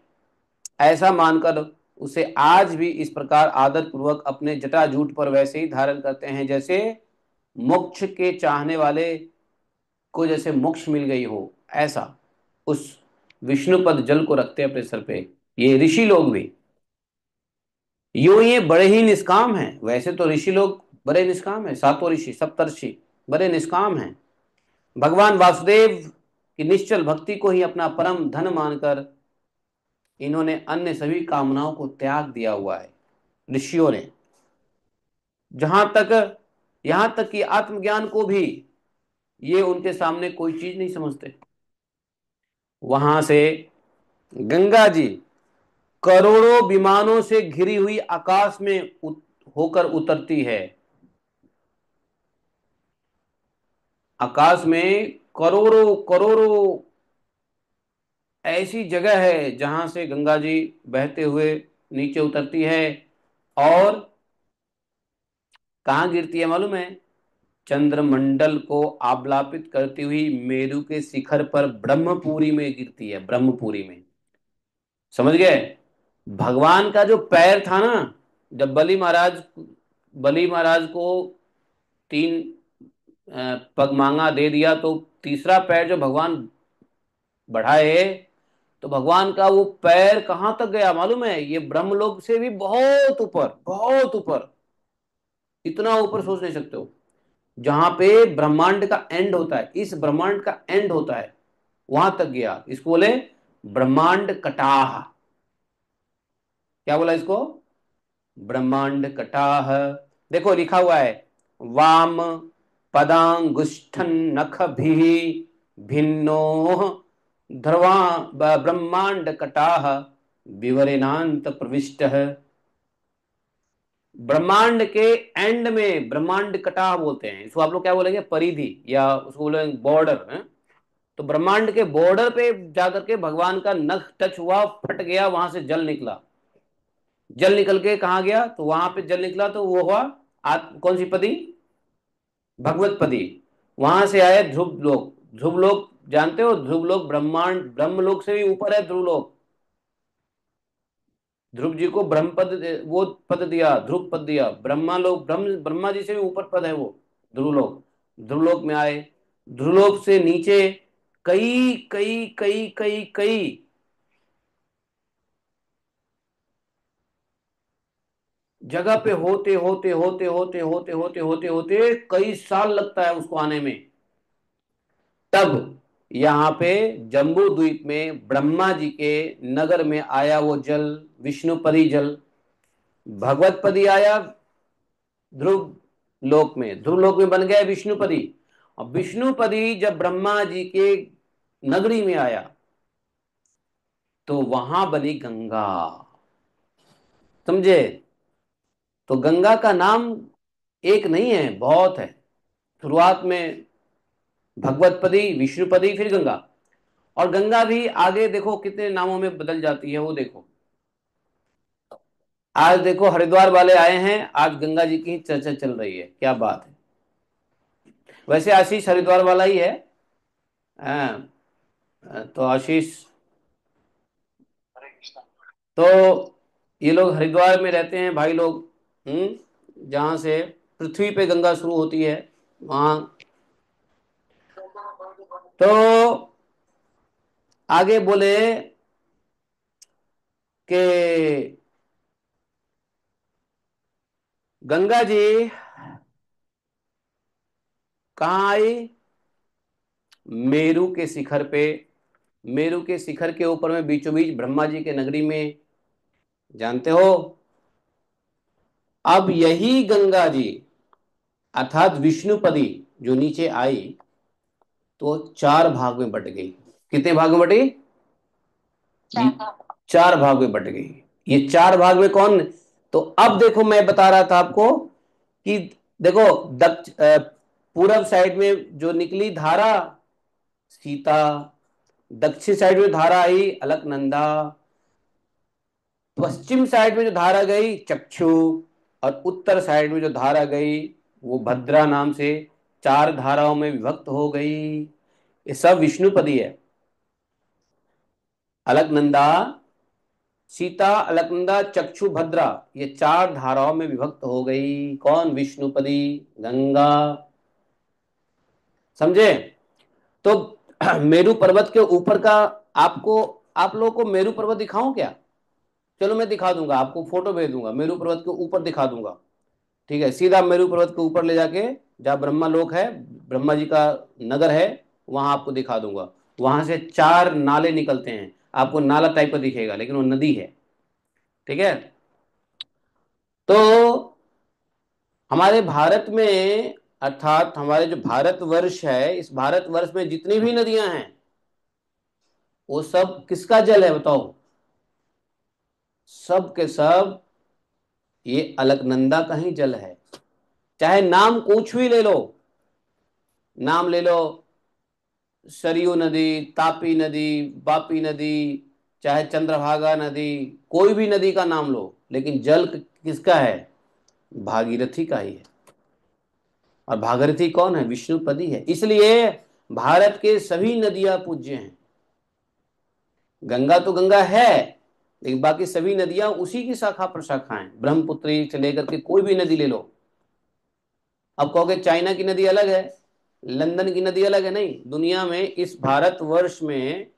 ऐसा मानकर उसे आज भी इस प्रकार आदर पूर्वक अपने जटाजूट पर वैसे ही धारण करते हैं, जैसे मोक्ष के चाहने वाले को जैसे मोक्ष मिल गई हो, ऐसा उस विष्णुपद जल को रखते हैं अपने सर पे, ये ऋषि लोग भी। यूं ये बड़े ही निष्काम हैं, वैसे तो ऋषि लोग बड़े निष्काम हैं, 7 ऋषि सप्तर्षि बड़े निष्काम हैं। भगवान वासुदेव की निश्चल भक्ति को ही अपना परम धन मानकर इन्होंने अन्य सभी कामनाओं को त्याग दिया हुआ है ऋषियों ने। जहां तक यहां तक कि आत्मज्ञान को भी ये उनके सामने कोई चीज नहीं समझते। वहां से गंगा जी करोड़ों विमानों से घिरी हुई आकाश में होकर उतरती है। आकाश में करोड़ों करोड़ों ऐसी जगह है जहां से गंगा जी बहते हुए नीचे उतरती है, और कहाँ गिरती है मालूम है? चंद्रमंडल को आब्लापित करती हुई मेरु के शिखर पर ब्रह्मपुरी में गिरती है, ब्रह्मपुरी में। समझ गए? भगवान का जो पैर था ना, जब बलि महाराज को 3 पग मांगा दे दिया, तो तीसरा पैर जो भगवान बढ़ाए, तो भगवान का वो पैर कहां तक गया मालूम है? ये ब्रह्मलोक से भी बहुत ऊपर, बहुत ऊपर, इतना ऊपर सोच नहीं सकते हो। जहां पे ब्रह्मांड का एंड होता है, इस ब्रह्मांड का एंड होता है, वहां तक गया। इसको बोले ब्रह्मांड कटाह। क्या बोला इसको? ब्रह्मांड कटाह। देखो लिखा हुआ है, वाम पदांगुष्ठन नख भी भिन्नो ध्रुवा ब्रह्मांड कटाह विवरेणांत प्रविष्ट। ब्रह्मांड के एंड में ब्रह्मांड कटाह बोलते हैं इसको। आप लोग क्या बोलेंगे? परिधि, या उसको बोलेंगे बॉर्डर है। तो ब्रह्मांड के बॉर्डर पे जाकर के भगवान का नख टच हुआ, फट गया, वहां से जल निकला। जल निकल के कहा गया? तो वहां पे जल निकला तो वो हुआ कौन सी पदी? भगवत पदी। वहां से आए ध्रुव लोक। ध्रुव लोक जानते हो? ध्रुव लोक ब्रह्मांड ब्रह्मलोक से भी ऊपर है ध्रुव लोक। ध्रुव जी को ब्रह्म पद वो पद दिया, ध्रुव पद दिया। ब्रह्मा लोक, ब्रह्मा जी से भी ऊपर पद है वो, ध्रुवलोक। ध्रुवलोक में आए। ध्रुवलोक से नीचे कई कई कई कई कई जगह पे होते होते होते होते होते होते होते होते कई साल लगता है उसको आने में। तब यहाँ पे जम्बू द्वीप में ब्रह्मा जी के नगर में आया वो जल, विष्णुपदी जल। भगवतपदी आया ध्रुव लोक में, ध्रुव लोक में बन गया विष्णुपदी। और विष्णुपदी जब ब्रह्मा जी के नगरी में आया, तो वहां बनी गंगा। समझे? तो गंगा का नाम एक नहीं है, बहुत है। शुरुआत में भगवतपदी, विष्णुपदी, फिर गंगा। और गंगा भी आगे देखो कितने नामों में बदल जाती है, वो देखो। आज देखो हरिद्वार वाले आए हैं, आज गंगा जी की चर्चा चल रही है, क्या बात है। वैसे आशीष हरिद्वार वाला ही है। हाँ, तो आशीष, तो ये लोग हरिद्वार में रहते हैं भाई लोग। जहाँ से पृथ्वी पे गंगा शुरू होती है, वहां। तो आगे बोले कि गंगा जी कहाँ आई? मेरू के शिखर पे। मेरू के शिखर के ऊपर में बीचों बीच ब्रह्मा जी के नगरी में, जानते हो। अब यही गंगा जी अर्थात विष्णुपदी जो नीचे आई, तो 4 भाग में बट गई। कितने भाग में बटी? ये चार। 4 भाग में बट गई। ये 4 भाग में कौन? तो अब देखो, मैं बता रहा था आपको कि देखो, पूरब साइड में जो निकली धारा सीता, दक्षिण साइड में धारा आई अलकनंदा, पश्चिम साइड में जो धारा गई चक्षु, और उत्तर साइड में जो धारा गई वो भद्रा नाम से चार धाराओं में विभक्त हो गई। ये सब विष्णुपदी है। अलकनंदा, सीता, अलकनंदा, चक्षु, भद्रा, ये चार धाराओं में विभक्त हो गई। कौन? विष्णुपदी, गंगा। समझे? तो मेरू पर्वत के ऊपर का, आपको, आप लोगों को मेरू पर्वत दिखाऊं क्या? चलो मैं दिखा दूंगा, आपको फोटो भेज दूंगा, मेरू पर्वत के ऊपर दिखा दूंगा। ठीक है, सीधा मेरू पर्वत के ऊपर ले जाके, जहाँ ब्रह्मा लोक है, ब्रह्मा जी का नगर है, वहां आपको दिखा दूंगा। वहां से चार नाले निकलते हैं, आपको नाला टाइप का दिखेगा लेकिन वो नदी है। ठीक है। तो हमारे भारत में, अर्थात हमारे जो भारतवर्ष है, इस भारतवर्ष में जितनी भी नदियां हैं वो सब किसका जल है बताओ? सब के सब ये अलकनंदा का ही जल है। चाहे नाम कुछ भी ले लो, नाम ले लो, सरयू नदी, तापी नदी, बापी नदी, चाहे चंद्रभागा नदी, कोई भी नदी का नाम लो, लेकिन जल किसका है? भागीरथी का ही है। और भागीरथी कौन है? विष्णुपदी है। इसलिए भारत के सभी नदियां पूज्य हैं। गंगा तो गंगा है, लेकिन बाकी सभी नदियां उसी की शाखा प्रशाखाएं, ब्रह्मपुत्री से लेकर के कोई भी नदी ले लो। अब कहोगे चाइना की नदी अलग है, लंदन की नदी अलग है, नहीं, दुनिया में, इस भारतवर्ष में,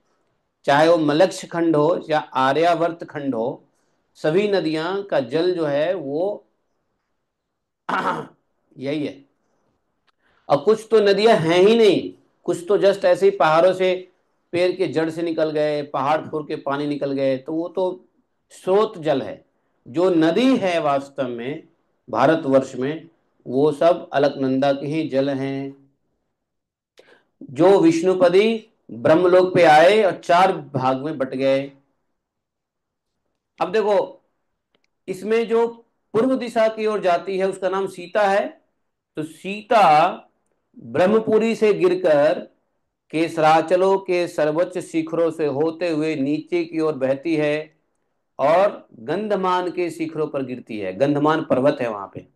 चाहे वो मलक्ष खंड हो या आर्यावर्त खंड हो, सभी नदियां का जल जो है वो यही है। और कुछ तो नदियां हैं ही नहीं, कुछ तो जस्ट ऐसे ही पहाड़ों से, पेड़ के जड़ से निकल गए, पहाड़ फोड़ के पानी निकल गए, तो वो तो स्रोत जल है। जो नदी है वास्तव में भारतवर्ष में, वो सब अलकनंदा के ही जल हैं, जो विष्णुपदी ब्रह्मलोक पे आए और चार भाग में बट गए। अब देखो, इसमें जो पूर्व दिशा की ओर जाती है उसका नाम सीता है। तो सीता ब्रह्मपुरी से गिरकर केसराचलों के सर्वोच्च शिखरों से होते हुए नीचे की ओर बहती है और गंधमान के शिखरों पर गिरती है। गंधमान पर्वत है वहां पे।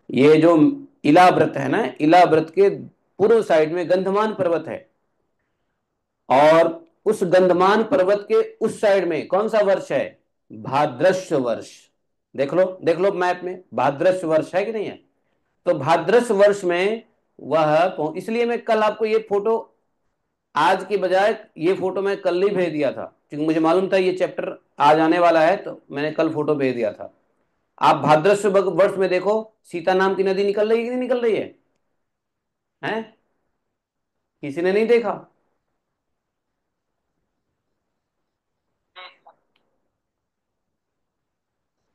ये जो इलाव्रत है ना, इलाव्रत के पूर्व साइड में गंधमान पर्वत है। और उस गंधमान पर्वत के उस साइड में कौन सा वर्ष है? भाद्रश्व वर्ष। देख लो मैप में, भाद्रश्व वर्ष है कि नहीं है? तो भाद्रश्व वर्ष में इसलिए मैं कल आपको ये फोटो, आज की बजाय ये फोटो मैं कल ही भेज दिया था, क्योंकि मुझे मालूम था ये चैप्टर आज आने वाला है, तो मैंने कल फोटो भेज दिया था। आप भाद्रश्व वर्ष में देखो, सीता नाम की नदी निकल रही है कि नहीं निकल रही है? हैं? किसी ने नहीं देखा?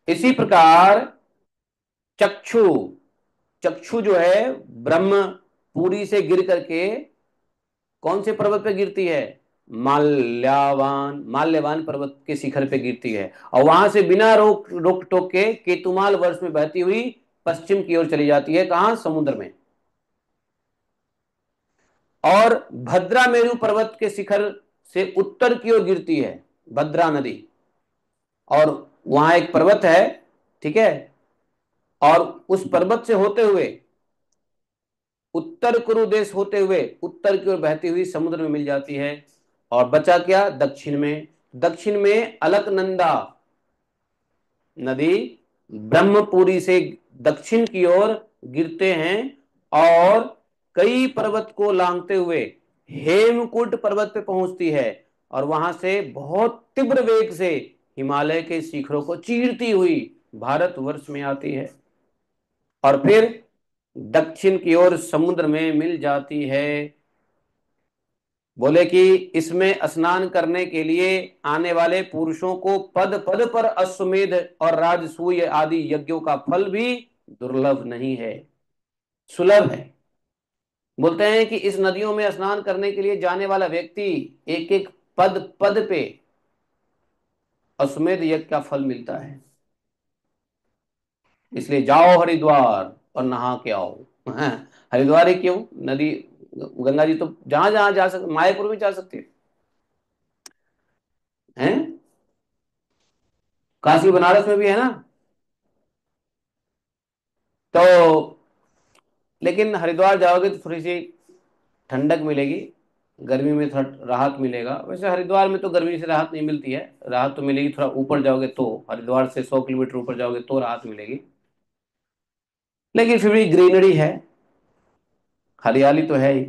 इसी प्रकार चक्षु, चक्षु जो है ब्रह्म पुरी से गिर करके कौन से पर्वत पे गिरती है? माल्यवान पर्वत के शिखर पे गिरती है, और वहां से बिना रोक रोक टोक के केतुमाल वर्ष में बहती हुई पश्चिम की ओर चली जाती है। कहां? समुद्र में। और भद्रा मेरू पर्वत के शिखर से उत्तर की ओर गिरती है भद्रा नदी। और वहां एक पर्वत है, ठीक है, और उस पर्वत से होते हुए उत्तर कुरु देश होते हुए उत्तर की ओर बहती हुई समुद्र में मिल जाती है। और बचा क्या दक्षिण में? दक्षिण में अलकनंदा नदी ब्रह्मपुरी से दक्षिण की ओर गिरते हैं, और कई पर्वत को लांघते हुए हेमकूट पर्वत पे पहुंचती है, और वहां से बहुत तीव्र वेग से हिमालय के शिखरों को चीरती हुई भारतवर्ष में आती है, और फिर दक्षिण की ओर समुद्र में मिल जाती है। बोले कि इसमें स्नान करने के लिए आने वाले पुरुषों को पद पद पर अश्वमेध और राजसूय आदि यज्ञों का फल भी दुर्लभ नहीं है, सुलभ है। बोलते हैं कि इस नदियों में स्नान करने के लिए जाने वाला व्यक्ति एक एक पद पद पे अश्वमेध यज्ञ का फल मिलता है। इसलिए जाओ हरिद्वार और नहा के आओ। हरिद्वार ही क्यों, नदी, गंगा जी तो जहां जहां जा सकते, मायापुर भी जा सकते हैं। काशी बनारस में भी है ना। तो लेकिन हरिद्वार जाओगे तो थोड़ी सी ठंडक मिलेगी, गर्मी में थोड़ा राहत मिलेगा। वैसे हरिद्वार में तो गर्मी से राहत नहीं मिलती है, राहत तो मिलेगी थोड़ा ऊपर जाओगे तो, हरिद्वार से 100 किलोमीटर ऊपर जाओगे तो राहत मिलेगी। लेकिन फिर भी ग्रीनरी है, हरियाली तो है ही।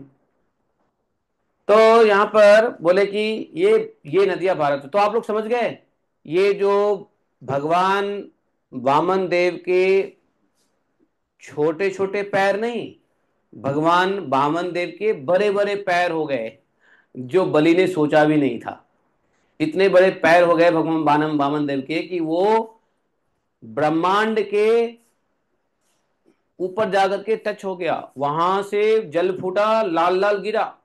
तो यहाँ पर बोले कि ये ये नदियां भारत, तो आप लोग समझ गए। ये जो भगवान वामन देव के छोटे छोटे पैर नहीं, भगवान वामन देव के बड़े बड़े पैर हो गए, जो बलि ने सोचा भी नहीं था। इतने बड़े पैर हो गए भगवान वामन वामन देव के कि वो ब्रह्मांड के ऊपर जाकर के टच हो गया, वहां से जल फूटा, लाल लाल गिरा।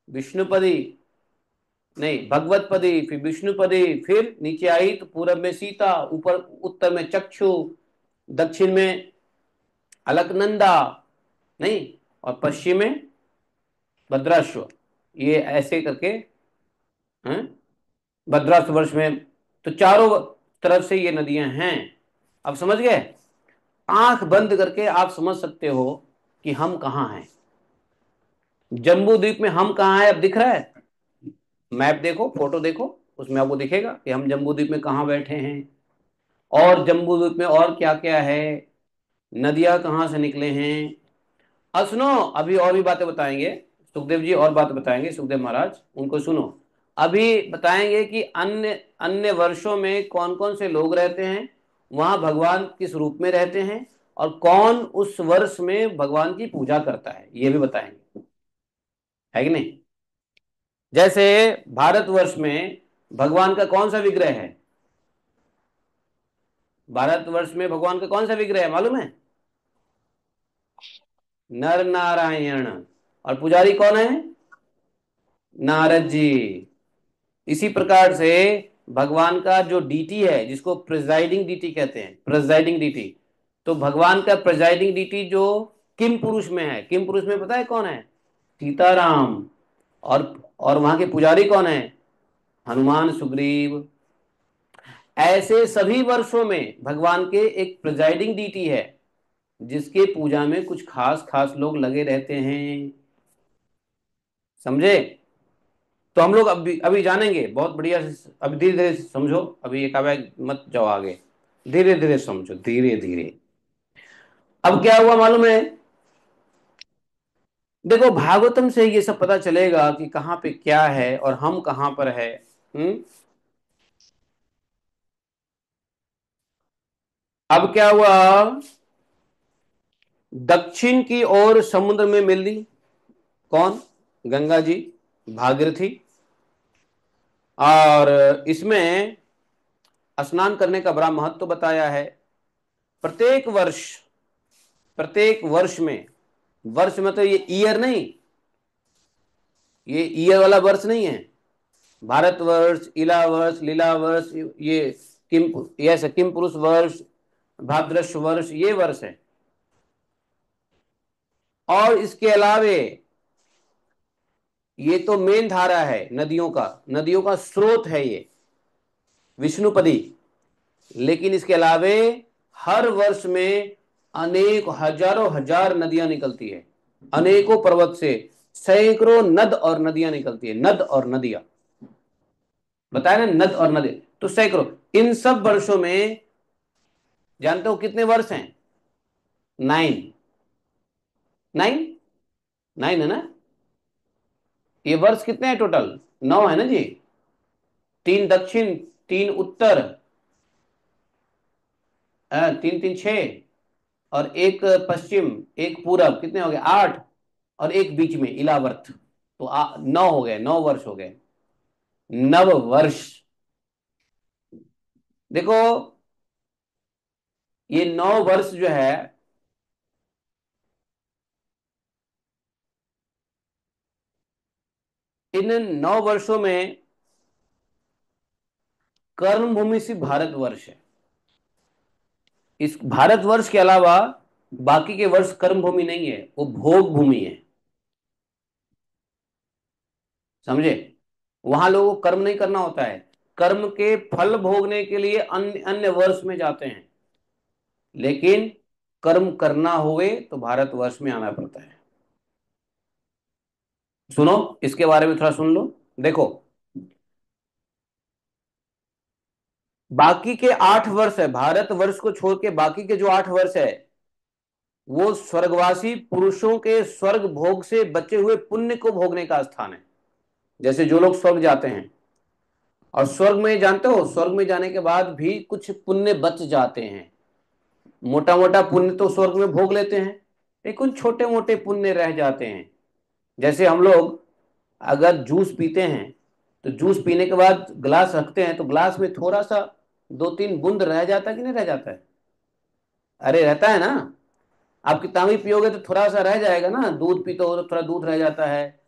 विष्णुपदी, नहीं भगवतपदी, फिर विष्णुपदी, फिर नीचे आई तो पूरब में सीता, ऊपर उत्तर में चक्षु, दक्षिण में अलकनंदा, नहीं, और पश्चिम में भद्राश्व। ये ऐसे करके हैं, भद्राश्व वर्ष में। तो चारों तरफ से ये नदियां हैं। अब समझ गए। आंख बंद करके आप समझ सकते हो कि हम कहाँ हैं। जम्बू द्वीप में हम कहाँ हैं, अब दिख रहा है। मैप देखो, फोटो देखो, उसमें आपको दिखेगा कि हम जम्बू द्वीप में कहाँ बैठे हैं, और जम्बू द्वीप में और क्या क्या है, नदियां कहाँ से निकले हैं। अब सुनो, अभी और भी बातें बताएंगे। सुखदेव जी और बातें बताएंगे, सुखदेव महाराज, उनको सुनो। अभी बताएंगे कि अन्य अन्य वर्षों में कौन कौन से लोग रहते हैं, वहां भगवान किस रूप में रहते हैं, और कौन उस वर्ष में भगवान की पूजा करता है, ये भी बताएंगे। है कि नहीं। जैसे भारतवर्ष में भगवान का कौन सा विग्रह है, भारतवर्ष में भगवान का कौन सा विग्रह है मालूम है। नर नारायण। और पुजारी कौन है, नारद जी। इसी प्रकार से भगवान का जो डीटी है, जिसको प्रिजाइडिंग डीटी कहते हैं, प्रिजाइडिंग डीटी, तो भगवान का प्रिजाइडिंग डीटी जो किम पुरुष में है, किम पुरुष में पता है कौन है, सीताराम। और वहां के पुजारी कौन है, हनुमान, सुग्रीव। ऐसे सभी वर्षों में भगवान के एक प्रिजाइडिंग डीटी है, जिसके पूजा में कुछ खास खास लोग लगे रहते हैं। समझे। तो हम लोग अभी अभी जानेंगे बहुत बढ़िया से, अभी धीरे धीरे समझो, अभी एक आवे मत जाओ आगे, धीरे धीरे समझो, धीरे धीरे। अब क्या हुआ मालूम है। देखो भागवतम से ये सब पता चलेगा कि कहाँ पे क्या है और हम कहाँ पर है। हम्म। अब क्या हुआ, दक्षिण की ओर समुद्र में मिल ली, कौन, गंगा जी, भागीरथी। और इसमें स्नान करने का बड़ा महत्व बताया है। प्रत्येक वर्ष, प्रत्येक वर्ष में, वर्ष में तो ये ईयर नहीं, ये ईयर वाला वर्ष नहीं है। भारतवर्ष, इला वर्ष, लीला वर्ष, ये किम, यस किम पुरुष वर्ष, भाद्रश वर्ष, ये वर्ष है। और इसके अलावे ये तो मेन धारा है नदियों का, नदियों का स्रोत है ये विष्णुपदी। लेकिन इसके अलावे हर वर्ष में अनेक हजारों हजार नदियां निकलती है, अनेकों पर्वत से सैकड़ों नद और नदियां निकलती है, नद और नदियां, बताया ना, नद और नदी। तो सैकड़ों, इन सब वर्षों में जानते हो कितने वर्ष हैं, 9, 9, 9 है ना। ये वर्ष कितने हैं टोटल, 9 है ना जी। 3 दक्षिण, 3 उत्तर, 3 3 6, और एक पश्चिम, एक पूरब, कितने हो गए 8, और एक बीच में इलावर्त। तो 9 हो गए, 9 वर्ष हो गए, नव वर्ष। देखो ये 9 वर्ष जो है, इन 9 वर्षों में कर्म भूमि सिर्फ भारतवर्ष है। इस भारतवर्ष के अलावा बाकी के वर्ष कर्म भूमि नहीं है, वो भोग भूमि है। समझे। वहां लोगों को कर्म नहीं करना होता है, कर्म के फल भोगने के लिए अन्य अन्य वर्ष में जाते हैं, लेकिन कर्म करना हुए तो भारतवर्ष में आना पड़ता है। सुनो, इसके बारे में थोड़ा सुन लो। देखो, बाकी के 8 वर्ष है, भारतवर्ष को छोड़ के बाकी के जो 8 वर्ष है, वो स्वर्गवासी पुरुषों के स्वर्ग भोग से बचे हुए पुण्य को भोगने का स्थान है। जैसे जो लोग स्वर्ग जाते हैं, और स्वर्ग में जानते हो, स्वर्ग में जाने के बाद भी कुछ पुण्य बच जाते हैं। मोटा मोटा पुण्य तो स्वर्ग में भोग लेते हैं, लेकिन कुछ छोटे मोटे पुण्य रह जाते हैं। जैसे हम लोग अगर जूस पीते हैं, तो जूस पीने के बाद ग्लास रखते हैं, तो ग्लास में थोड़ा सा 2-3 बूंद रह जाता है कि नहीं रह जाता है? अरे रहता है ना। आप कितना भी पियोगे तो थोड़ा सा रह जाएगा ना, दूध पीते हो तो थोड़ा दूध रह जाता है।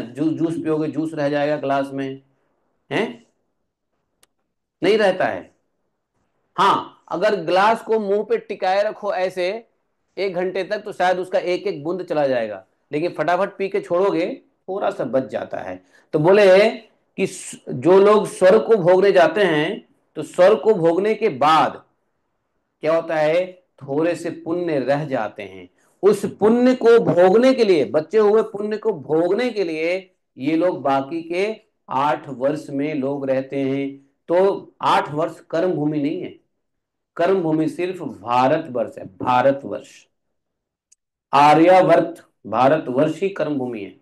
जूस जूस पियोगे जूस रह जाएगा ग्लास में, है? नहीं रहता है। हाँ, अगर ग्लास को मुंह पे टिकाए रखो ऐसे 1 घंटे तक, तो शायद उसका एक एक बूंद चला जाएगा, लेकिन फटाफट पी के छोड़ोगे, थोड़ा सा बच जाता है। तो बोले कि जो लोग स्वर्ग को भोगने जाते हैं, तो स्वर्ग को भोगने के बाद क्या होता है, थोड़े से पुण्य रह जाते हैं। उस पुण्य को भोगने के लिए, बचे हुए पुण्य को भोगने के लिए, ये लोग बाकी के 8 वर्ष में लोग रहते हैं। तो 8 वर्ष कर्म भूमि नहीं है, कर्म भूमि सिर्फ भारतवर्ष है, भारतवर्ष, आर्यावर्त, भारतवर्ष ही कर्म भूमि है।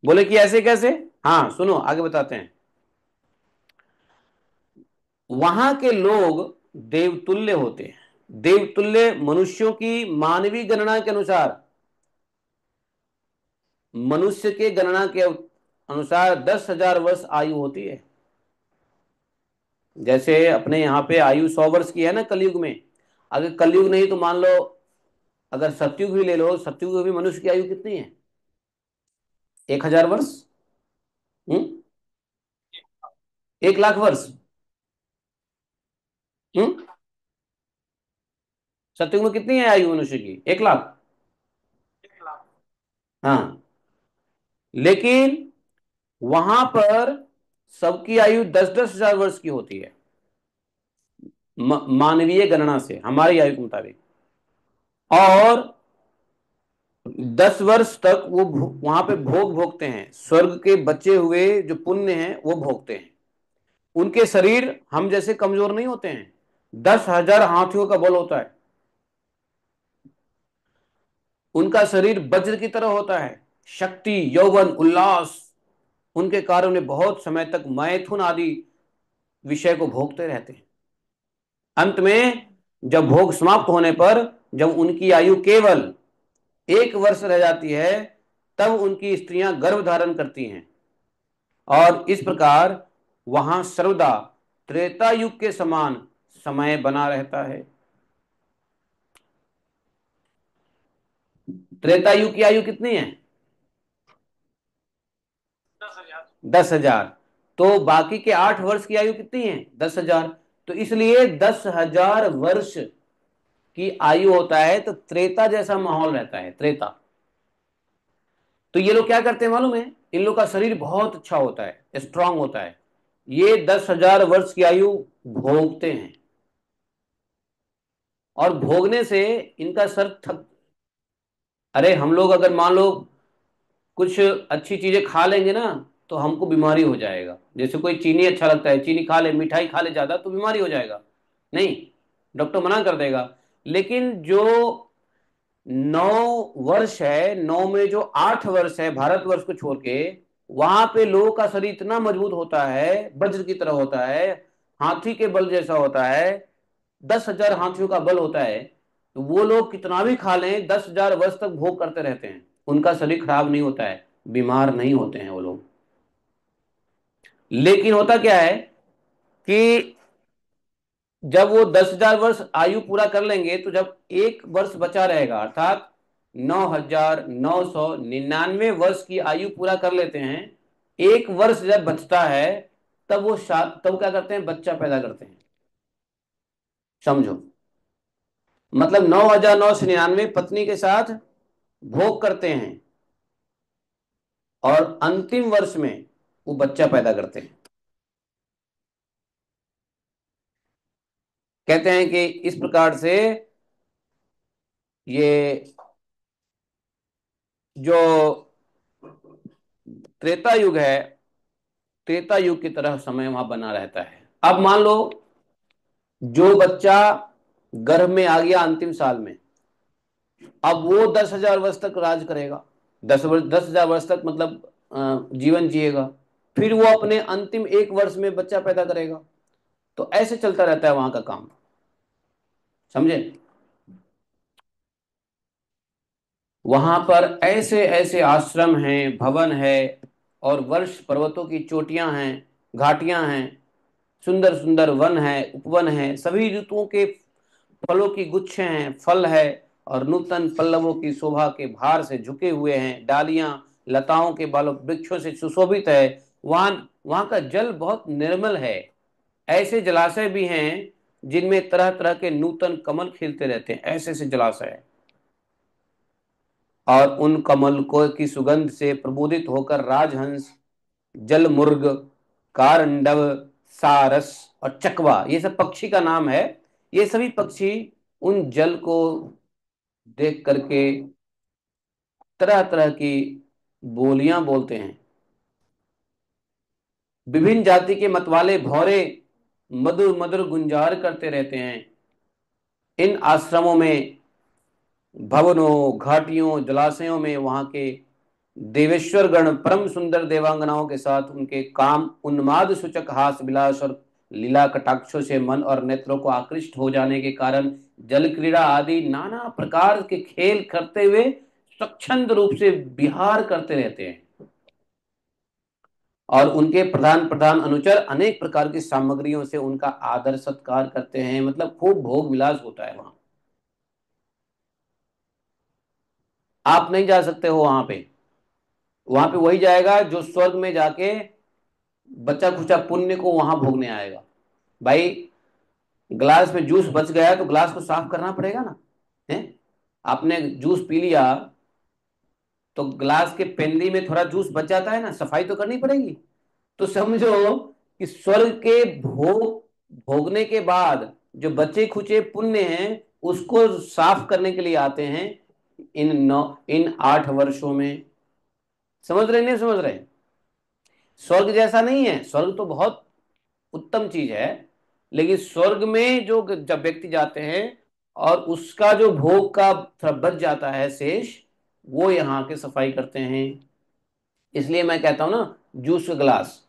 बोले कि ऐसे कैसे? हाँ सुनो, आगे बताते हैं। वहां के लोग देवतुल्य होते हैं। देवतुल्य मनुष्यों की मानवीय गणना के अनुसार, मनुष्य के गणना के अनुसार 10,000 वर्ष आयु होती है। जैसे अपने यहाँ पे आयु 100 वर्ष की है ना कलयुग में। अगर कलयुग नहीं तो मान लो, अगर सतयुग भी ले लो, सतयुग में भी मनुष्य की आयु कितनी है? 1,000 वर्ष। 1 लाख वर्ष। हम्म सतयुग में कितनी है आयु मनुष्य की? 1 लाख। हाँ, लेकिन वहां पर सबकी आयु 10-10 हजार वर्ष की होती है, मानवीय गणना से, हमारी आयु के मुताबिक। और 10 वर्ष तक वो वहां पे भोग भोगते हैं, स्वर्ग के बचे हुए जो पुण्य हैं वो भोगते हैं। उनके शरीर हम जैसे कमजोर नहीं होते हैं, 10,000 हाथियों का बल होता है। उनका शरीर वज्र की तरह होता है, शक्ति, यौवन, उल्लास, उनके कारण उन्हें बहुत समय तक मैथुन आदि विषय को भोगते रहते हैं। अंत में जब भोग समाप्त होने पर, जब उनकी आयु केवल 1 वर्ष रह जाती है, तब उनकी स्त्रियां गर्भ धारण करती हैं। और इस प्रकार वहां सर्वदा त्रेता युग के समान समय बना रहता है। त्रेता युग की आयु कितनी है? 10,000। तो बाकी के 8 वर्ष की आयु कितनी है? 10,000। तो इसलिए 10,000 वर्ष की आयु होता है, तो त्रेता जैसा माहौल रहता है, त्रेता। तो ये लोग क्या करते हैं मालूम है? इन लोग का शरीर बहुत अच्छा होता है, स्ट्रांग होता है। ये 10,000 वर्ष की आयु भोगते हैं, और भोगने से इनका सर थक। अरे हम लोग अगर मान लो कुछ अच्छी चीजें खा लेंगे ना, तो हमको बीमारी हो जाएगा। जैसे कोई चीनी अच्छा लगता है, चीनी खा ले, मिठाई खा ले ज्यादा, तो बीमारी हो जाएगा। नहीं, डॉक्टर मना कर देगा। लेकिन जो 9 वर्ष है, 9 में जो 8 वर्ष है भारतवर्ष को छोड़ के, वहां पे लोगों का शरीर इतना मजबूत होता है, वज्र की तरह होता है, हाथी के बल जैसा होता है, 10,000 हाथियों का बल होता है। तो वो लोग कितना भी खा लें, 10,000 वर्ष तक भोग करते रहते हैं, उनका शरीर खराब नहीं होता है, बीमार नहीं होते हैं वो लोग। लेकिन होता क्या है कि जब वो 10,000 वर्ष आयु पूरा कर लेंगे, तो जब 1 वर्ष बचा रहेगा, अर्थात 9,999 वर्ष की आयु पूरा कर लेते हैं, 1 वर्ष जब बचता है, तब वो तब क्या करते हैं, बच्चा पैदा करते हैं। समझो, मतलब 9,999 पत्नी के साथ भोग करते हैं, और अंतिम वर्ष में वो बच्चा पैदा करते हैं। कहते हैं कि इस प्रकार से ये जो त्रेता युग है, त्रेता युग की तरह समय वहां बना रहता है। अब मान लो जो बच्चा गर्भ में आ गया अंतिम साल में, अब वो 10,000 वर्ष तक राज करेगा। 10,000 वर्ष तक मतलब जीवन जिएगा। फिर वो अपने अंतिम 1 वर्ष में बच्चा पैदा करेगा। तो ऐसे चलता रहता है वहां का काम। समझे? वहां पर ऐसे ऐसे आश्रम हैं, भवन है, और वर्ष पर्वतों की चोटियां हैं, घाटियां हैं, सुंदर सुंदर वन है, उपवन है, सभी ऋतुओं के फलों की गुच्छे हैं, फल है, और नूतन पल्लवों की शोभा के भार से झुके हुए हैं, डालियां लताओं के बालों वृक्षों से सुशोभित है। वहां वहां का जल बहुत निर्मल है। ऐसे जलाशय भी हैं जिनमें तरह तरह के नूतन कमल खिलते रहते हैं, ऐसे ऐसे जलाशय हैं। और उन कमल को की सुगंध से प्रबोधित होकर राजहंस, जलमुर्ग, कारंडव, सारस और चकवा, ये सब पक्षी का नाम है। ये सभी पक्षी उन जल को देख करके तरह तरह की बोलियां बोलते हैं। विभिन्न जाति के मतवाले भौरे मधुर मधुर गुंजार करते रहते हैं। इन आश्रमों में, भवनों, घाटियों, जलाशयों में वहां के देवेश्वर गण परम सुंदर देवांगनाओं के साथ उनके काम उन्माद सूचक हास विलास और लीला कटाक्षों से मन और नेत्रों को आकृष्ट हो जाने के कारण जल क्रीड़ा आदि नाना प्रकार के खेल करते हुए स्वच्छंद रूप से विहार करते रहते हैं। और उनके प्रधान प्रधान अनुचर अनेक प्रकार की सामग्रियों से उनका आदर सत्कार करते हैं। मतलब खूब भोग विलास होता है वहां। आप नहीं जा सकते हो वहां पे। वहां पे वही जाएगा जो स्वर्ग में जाके बचा खुचा पुण्य को वहां भोगने आएगा। भाई, ग्लास में जूस बच गया तो ग्लास को साफ करना पड़ेगा ना। है? आपने जूस पी लिया तो ग्लास के पेंदी में थोड़ा जूस बच जाता है ना, सफाई तो करनी पड़ेगी। तो समझो कि स्वर्ग के भोगने के बाद जो बचे खुचे पुण्य हैं उसको साफ करने के लिए आते हैं इन 8 वर्षों में। समझ रहे नहीं समझ रहे? स्वर्ग जैसा नहीं है, स्वर्ग तो बहुत उत्तम चीज है। लेकिन स्वर्ग में जो जब व्यक्ति जाते हैं और उसका जो भोग का थोड़ा बच जाता है शेष, वो यहाँ के सफाई करते हैं। इसलिए मैं कहता हूं ना, जूस का ग्लास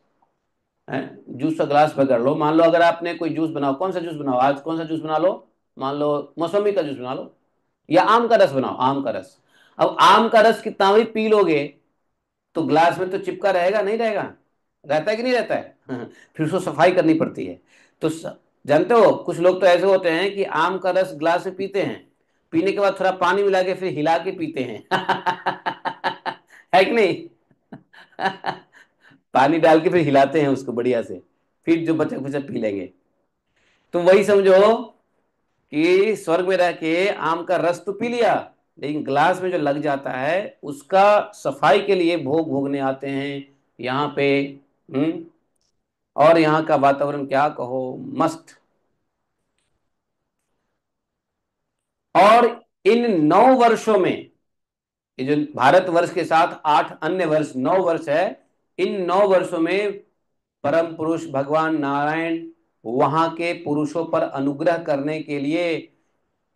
है, जूस का ग्लास पकड़ लो। मान लो अगर आपने कोई जूस बनाओ, कौन सा जूस बनाओ आज, कौन सा जूस बना लो? मान लो मौसमी का जूस बना लो, या आम का रस बनाओ, आम का रस। अब आम का रस कितना भी पी लोगे तो ग्लास में तो चिपका रहेगा नहीं रहेगा? रहता है कि नहीं रहता है? फिर उसको सफाई करनी पड़ती है। तो जानते हो कुछ लोग तो ऐसे होते हैं कि आम का रस ग्लास में पीते हैं, पीने के बाद थोड़ा पानी मिला के फिर हिला के पीते हैं। है कि नहीं? पानी डाल के फिर हिलाते हैं उसको बढ़िया से, फिर जो बचा कुचा पी लेंगे। तो वही समझो कि स्वर्ग में रह के आम का रस तो पी लिया, लेकिन ग्लास में जो लग जाता है उसका सफाई के लिए भोग भोगने आते हैं यहाँ पे। हम्म। और यहाँ का वातावरण क्या कहो, मस्त। और इन 9 वर्षों में, ये जो भारतवर्ष के साथ 8 अन्य वर्ष, 9 वर्ष है। इन 9 वर्षों में परम पुरुष भगवान नारायण वहां के पुरुषों पर अनुग्रह करने के लिए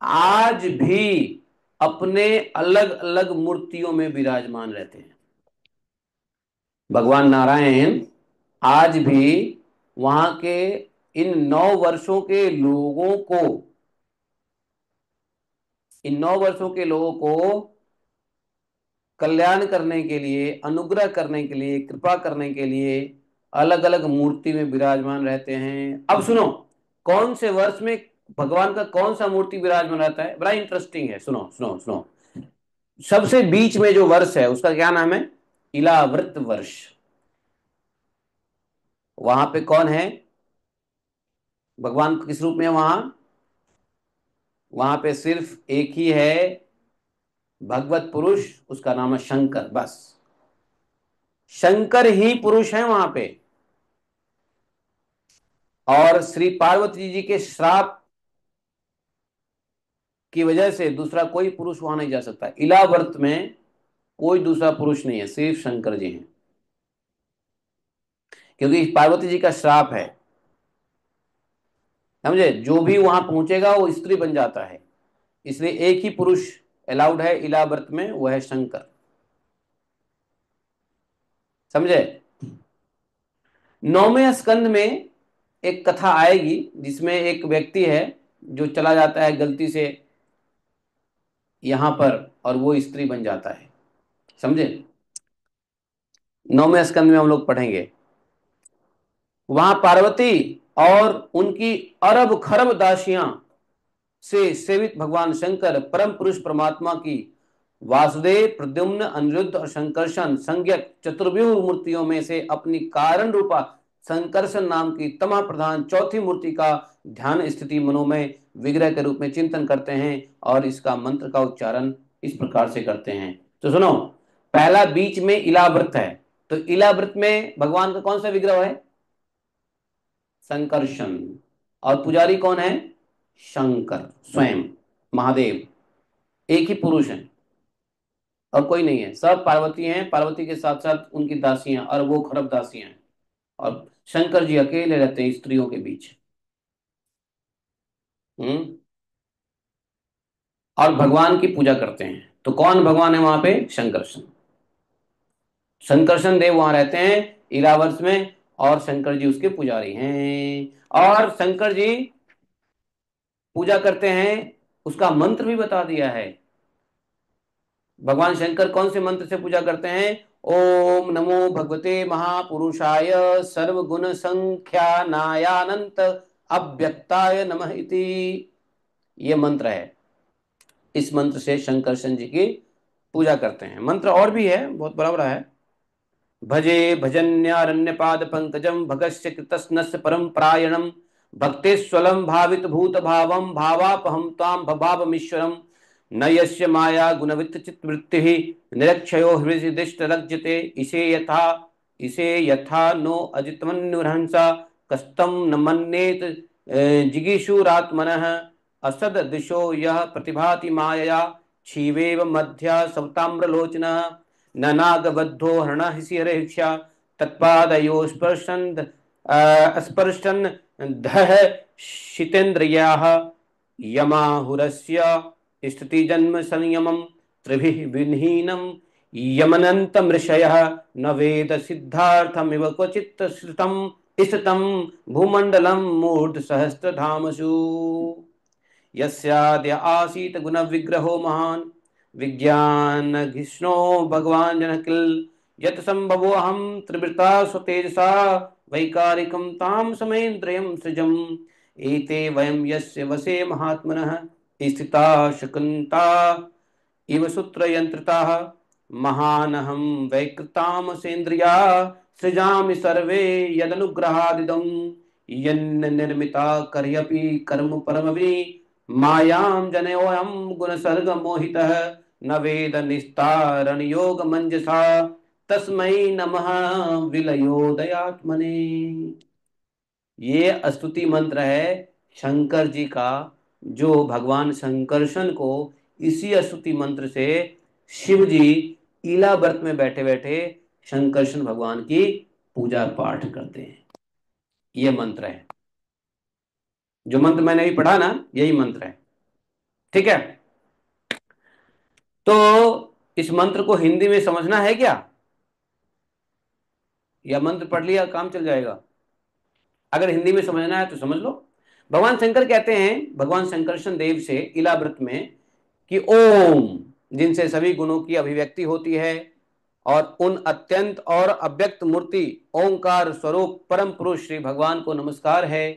आज भी अपने अलग अलग मूर्तियों में विराजमान रहते हैं। भगवान नारायण आज भी वहां के इन 9 वर्षों के लोगों को, इन 9 वर्षों के लोगों को कल्याण करने के लिए, अनुग्रह करने के लिए, कृपा करने के लिए अलग अलग मूर्ति में विराजमान रहते हैं। अब सुनो, कौन से वर्ष में भगवान का कौन सा मूर्ति विराजमान रहता है, बड़ा इंटरेस्टिंग है। सुनो सुनो सुनो। सबसे बीच में जो वर्ष है उसका क्या नाम है? इलावृत वर्ष। वहां पे कौन है? भगवान किस रूप में है वहां? वहां पे सिर्फ एक ही है भगवत पुरुष, उसका नाम है शंकर, बस। शंकर ही पुरुष है वहां पे। और श्री पार्वती जी के श्राप की वजह से दूसरा कोई पुरुष वहां नहीं जा सकता। इलाव्रत में कोई दूसरा पुरुष नहीं है, सिर्फ शंकर जी हैं, क्योंकि पार्वती जी का श्राप है। समझे, जो भी वहां पहुंचेगा वो स्त्री बन जाता है। इसलिए एक ही पुरुष अलाउड है इलाव्रत में, वह है शंकर। समझे। 9वें स्कंद में एक कथा आएगी जिसमें एक व्यक्ति है जो चला जाता है गलती से यहां पर, और वो स्त्री बन जाता है। समझे। 9वें स्कंद में हम लोग पढ़ेंगे। वहां पार्वती और उनकी अरब खरब दासियां से सेवित भगवान शंकर परम पुरुष परमात्मा की वासुदेव, प्रद्युम्न, अनिरुद्ध और संकर्षण संज्ञक चतुर्व्यूह मूर्तियों में से अपनी कारण रूपा संकर्षण नाम की तमा प्रधान चौथी मूर्ति का ध्यान स्थिति मनोमय विग्रह के रूप में चिंतन करते हैं, और इसका मंत्र का उच्चारण इस प्रकार से करते हैं। तो सुनो, पहला बीच में इलाव्रत है, तो इलाव्रत में भगवान का कौन सा विग्रह है? संकर्षण। और पुजारी कौन है? शंकर स्वयं, महादेव। एक ही पुरुष है और कोई नहीं है, सब पार्वती हैं, पार्वती के साथ साथ उनकी दासियां और वो खरब दासियां हैं। और शंकर जी अकेले रहते हैं स्त्रियों के बीच। हम्म। और भगवान की पूजा करते हैं। तो कौन भगवान है वहां पे? शंकरषण। शंकरषण देव वहां रहते हैं इलावर्स में, और शंकर जी उसके पुजारी हैं। और शंकर जी पूजा करते हैं, उसका मंत्र भी बता दिया है। भगवान शंकर कौन से मंत्र से पूजा करते हैं? ओम नमो भगवते महापुरुषाय सर्वगुण संख्यानायानंत अव्यक्ताय नमः इति, ये मंत्र है। इस मंत्र से शंकरशन जी की पूजा करते हैं। मंत्र और भी है, बहुत बड़ा बड़ा है। भजे भजन्यारण्यपाद पंकजम भगस्य कृतस्नस्य परम प्रायणम भक्तेस्वलम भावित भूत भावम भावापहम ताम भवाममीश्वरम न यस्य माया गुणवित चित्तवृत्ति निरक्षयो हृदय दिष्ट रज्यते इसे यथा नो अजितमन्युरहंसा कस्तम न मन्येत जिगीषुरात्मनः असद दिशो यः प्रतिभाति मायया क्षीवेव मध्या सवताम्रलोचनः न नागबद्धो हरणहिषिहरेक्षा तत्पादयो स्पर्शन दह शितेन्द्रियाः यमाहुरस्य स्थितिजन्म संयमं त्रिभिः विहीनं यमनन्तमृषयः न वेद सिद्धार्थमिव क्वचित् श्रुतं स्थितं भूमण्डलं मूर्धसहस्रधामसु यस्याद्य आसीत् गुणविग्रहो महान् विज्ञानघिष्णो भगवान् जनकिल यत् संभवो अहं त्रिवृता स्वतेजसा वैकारिकं तां समेन्द्रियं सृजम् एते वयं यस्य वशे महात्मनः स्थिता शकुन्ता इव सूत्रयन्त्रिताः महानहं वैकृतामसेन्द्रिया सृजामि सर्वे यदनुग्रहादिदं यन्न निर्मिता कर्ह्यपि कर्म परमवि मायां जनयोऽयं गुणसर्गमोहितः न वेद निस्तारण योग मंजसा तस्मै नमः विलयोदयात्मने। ये स्तुति मंत्र है शंकर जी का, जो भगवान शंकरशन को इसी स्तुति मंत्र से शिव जी इला व्रत में बैठे बैठे शंकरशन भगवान की पूजा पाठ करते हैं। ये मंत्र है, जो मंत्र मैंने अभी पढ़ा ना, यही मंत्र है। ठीक है। तो इस मंत्र को हिंदी में समझना है क्या, या मंत्र पढ़ लिया काम चल जाएगा? अगर हिंदी में समझना है तो समझ लो। भगवान शंकर कहते हैं भगवान शंकरशन देव से इला व्रत में कि ओम, जिनसे सभी गुणों की अभिव्यक्ति होती है, और उन अत्यंत और अव्यक्त मूर्ति ओंकार स्वरूप परम पुरुष श्री भगवान को नमस्कार है।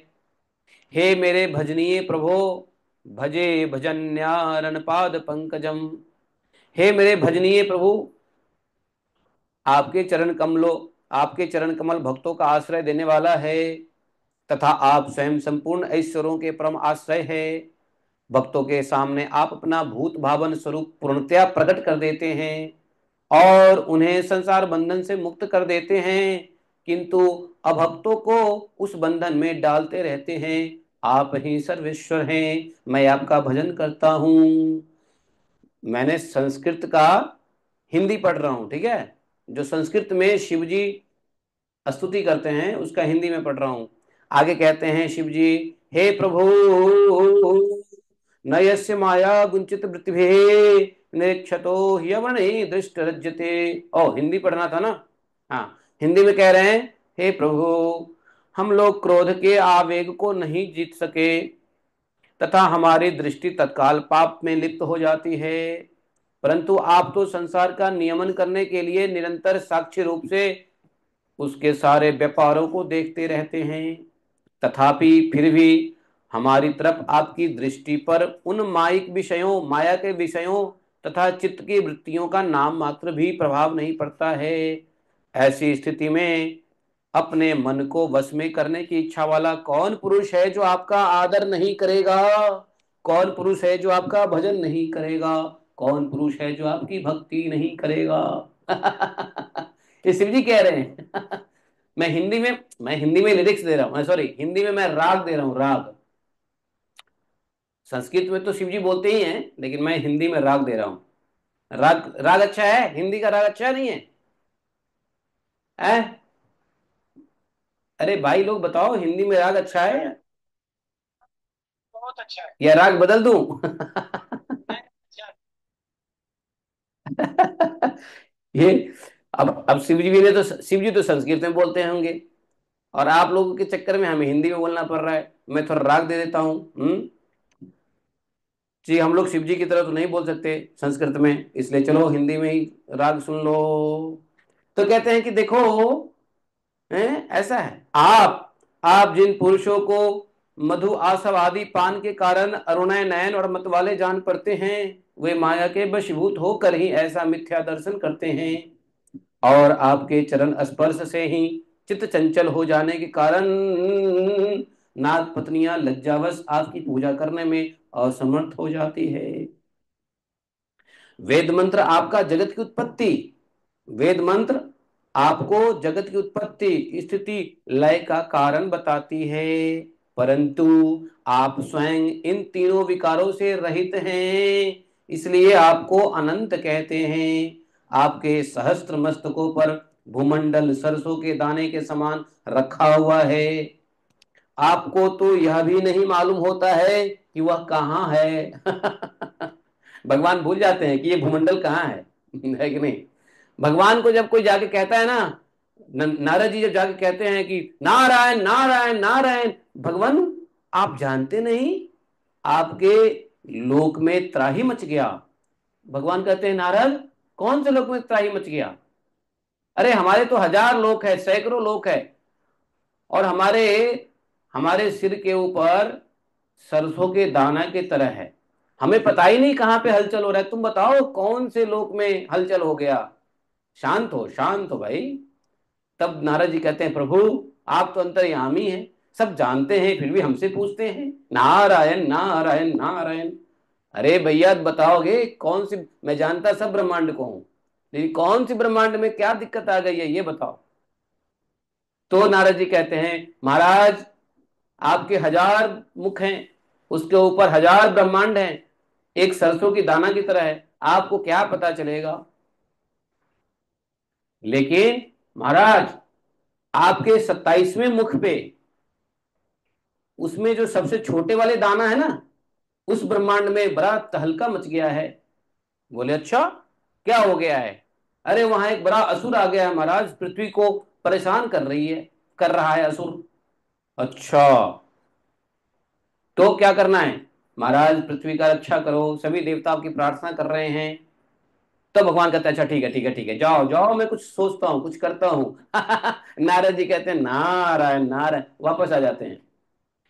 हे मेरे भजनीय प्रभो, भजे भजन्यारण पाद पंकजम। हे मेरे भजनीय प्रभु, आपके चरण कमलों, आपके चरण कमल भक्तों का आश्रय देने वाला है, तथा आप स्वयं संपूर्ण ऐश्वर्यों के परम आश्रय है। भक्तों के सामने आप अपना भूत भावन स्वरूप पूर्णतया प्रकट कर देते हैं और उन्हें संसार बंधन से मुक्त कर देते हैं, किंतु अभक्तों को उस बंधन में डालते रहते हैं। आप ही सर्वेश्वर हैं, मैं आपका भजन करता हूँ। मैंने संस्कृत का हिंदी पढ़ रहा हूँ, ठीक है। जो संस्कृत में शिव जी स्तुति करते हैं उसका हिंदी में पढ़ रहा हूँ। आगे कहते हैं शिव जी, हे प्रभु, न यस्य माया गुंचित वृत्तिभिः निरीक्षतो ह्यवने दृष्ट रज्यते। ओ, हिंदी पढ़ना था ना। हाँ, हिंदी में कह रहे हैं, हे प्रभु, हम लोग क्रोध के आवेग को नहीं जीत सके तथा हमारी दृष्टि तत्काल पाप में लिप्त हो जाती है। परंतु आप तो संसार का नियमन करने के लिए निरंतर साक्षी रूप से उसके सारे व्यापारों को देखते रहते हैं। तथापि फिर भी हमारी तरफ आपकी दृष्टि पर उन माइक विषयों, माया के विषयों तथा चित्त की वृत्तियों का नाम मात्र भी प्रभाव नहीं पड़ता है। ऐसी स्थिति में अपने मन को वश में करने की इच्छा वाला कौन पुरुष है जो आपका आदर नहीं करेगा? कौन पुरुष है जो आपका भजन नहीं करेगा? कौन पुरुष है जो आपकी भक्ति नहीं करेगा? ये शिव जी कह रहे हैं। मैं हिंदी में लिरिक्स दे रहा हूँ, सॉरी, हिंदी में मैं राग दे रहा हूँ, राग। संस्कृत में तो शिव जी बोलते ही हैं, लेकिन मैं हिंदी में राग दे रहा हूँ। राग, राग अच्छा है, हिंदी का राग अच्छा नहीं है? हैं? अरे भाई लोग बताओ, हिंदी में राग अच्छा है बहुत अच्छा है। या राग बदल दूं? नहीं, अच्छा है। ये, अब शिव जी तो संस्कृत में बोलते होंगे, और आप लोगों के चक्कर में हमें हिंदी में बोलना पड़ रहा है। मैं थोड़ा राग दे देता हूँ। जी, हम लोग शिव जी की तरह तो नहीं बोल सकते संस्कृत में, इसलिए चलो हिंदी में ही राग सुन लो। तो कहते हैं कि देखो, ऐसा है, आप जिन पुरुषों को मधु आसव आदि पान के कारण अरुणय नयन और मतवाले जान पड़ते हैं, वे माया के वशीभूत होकर ही ऐसा मिथ्या दर्शन करते हैं। और आपके चरण स्पर्श से ही चित्त चंचल हो जाने के कारण नाग पत्नियां लज्जावश आपकी पूजा करने में असमर्थ हो जाती है। वेद मंत्र आपका जगत की उत्पत्ति, वेद मंत्र आपको जगत की उत्पत्ति, स्थिति, लय का कारण बताती है। परंतु आप स्वयं इन तीनों विकारों से रहित हैं, इसलिए आपको अनंत कहते हैं। आपके सहस्त्र मस्तकों पर भूमंडल सरसों के दाने के समान रखा हुआ है। आपको तो यह भी नहीं मालूम होता है कि वह कहाँ है। भगवान भूल जाते हैं कि ये भूमंडल कहाँ है कि नहीं? भगवान को जब कोई जाके कहता है ना, नारद जी जब जाके कहते हैं कि नारायण नारायण नारायण, भगवान आप जानते नहीं, आपके लोक में त्राही मच गया। भगवान कहते हैं, नारद कौन से लोक में त्राही मच गया? अरे हमारे तो हजार लोक है, सैकड़ों लोक है, और हमारे हमारे सिर के ऊपर सरसों के दाना की तरह है। हमें पता ही नहीं कहाँ पे हलचल हो रहा है, तुम बताओ कौन से लोक में हलचल हो गया? शांत हो, शांत हो भाई। तब नारद जी कहते हैं, प्रभु आप तो अंतर्यामी हैं, सब जानते हैं, फिर भी हमसे पूछते हैं नारायण नारायण नारायण। अरे भैया बताओगे कौन सी, मैं जानता सब ब्रह्मांड को हूं, लेकिन कौन सी ब्रह्मांड में क्या दिक्कत आ गई है ये बताओ। तो नारद जी कहते हैं, महाराज आपके हजार मुख हैं, उसके ऊपर हजार ब्रह्मांड हैं, एक सरसों की दाना की तरह है, आपको क्या पता चलेगा? लेकिन महाराज आपके 27वें मुख पे, उसमें जो सबसे छोटे वाले दाना है ना, उस ब्रह्मांड में बड़ा तहलका मच गया है। बोले अच्छा, क्या हो गया है? अरे वहां एक बड़ा असुर आ गया है महाराज, पृथ्वी को परेशान कर रहा है असुर। अच्छा, तो क्या करना है? महाराज पृथ्वी का रक्षा करो, सभी देवता आपकी प्रार्थना कर रहे हैं। तो भगवान कहते हैं, अच्छा ठीक है ठीक है ठीक है, जाओ जाओ, मैं कुछ सोचता हूँ, कुछ करता हूँ। नारद जी कहते हैं, नारायण नारायण, वापस आ जाते हैं।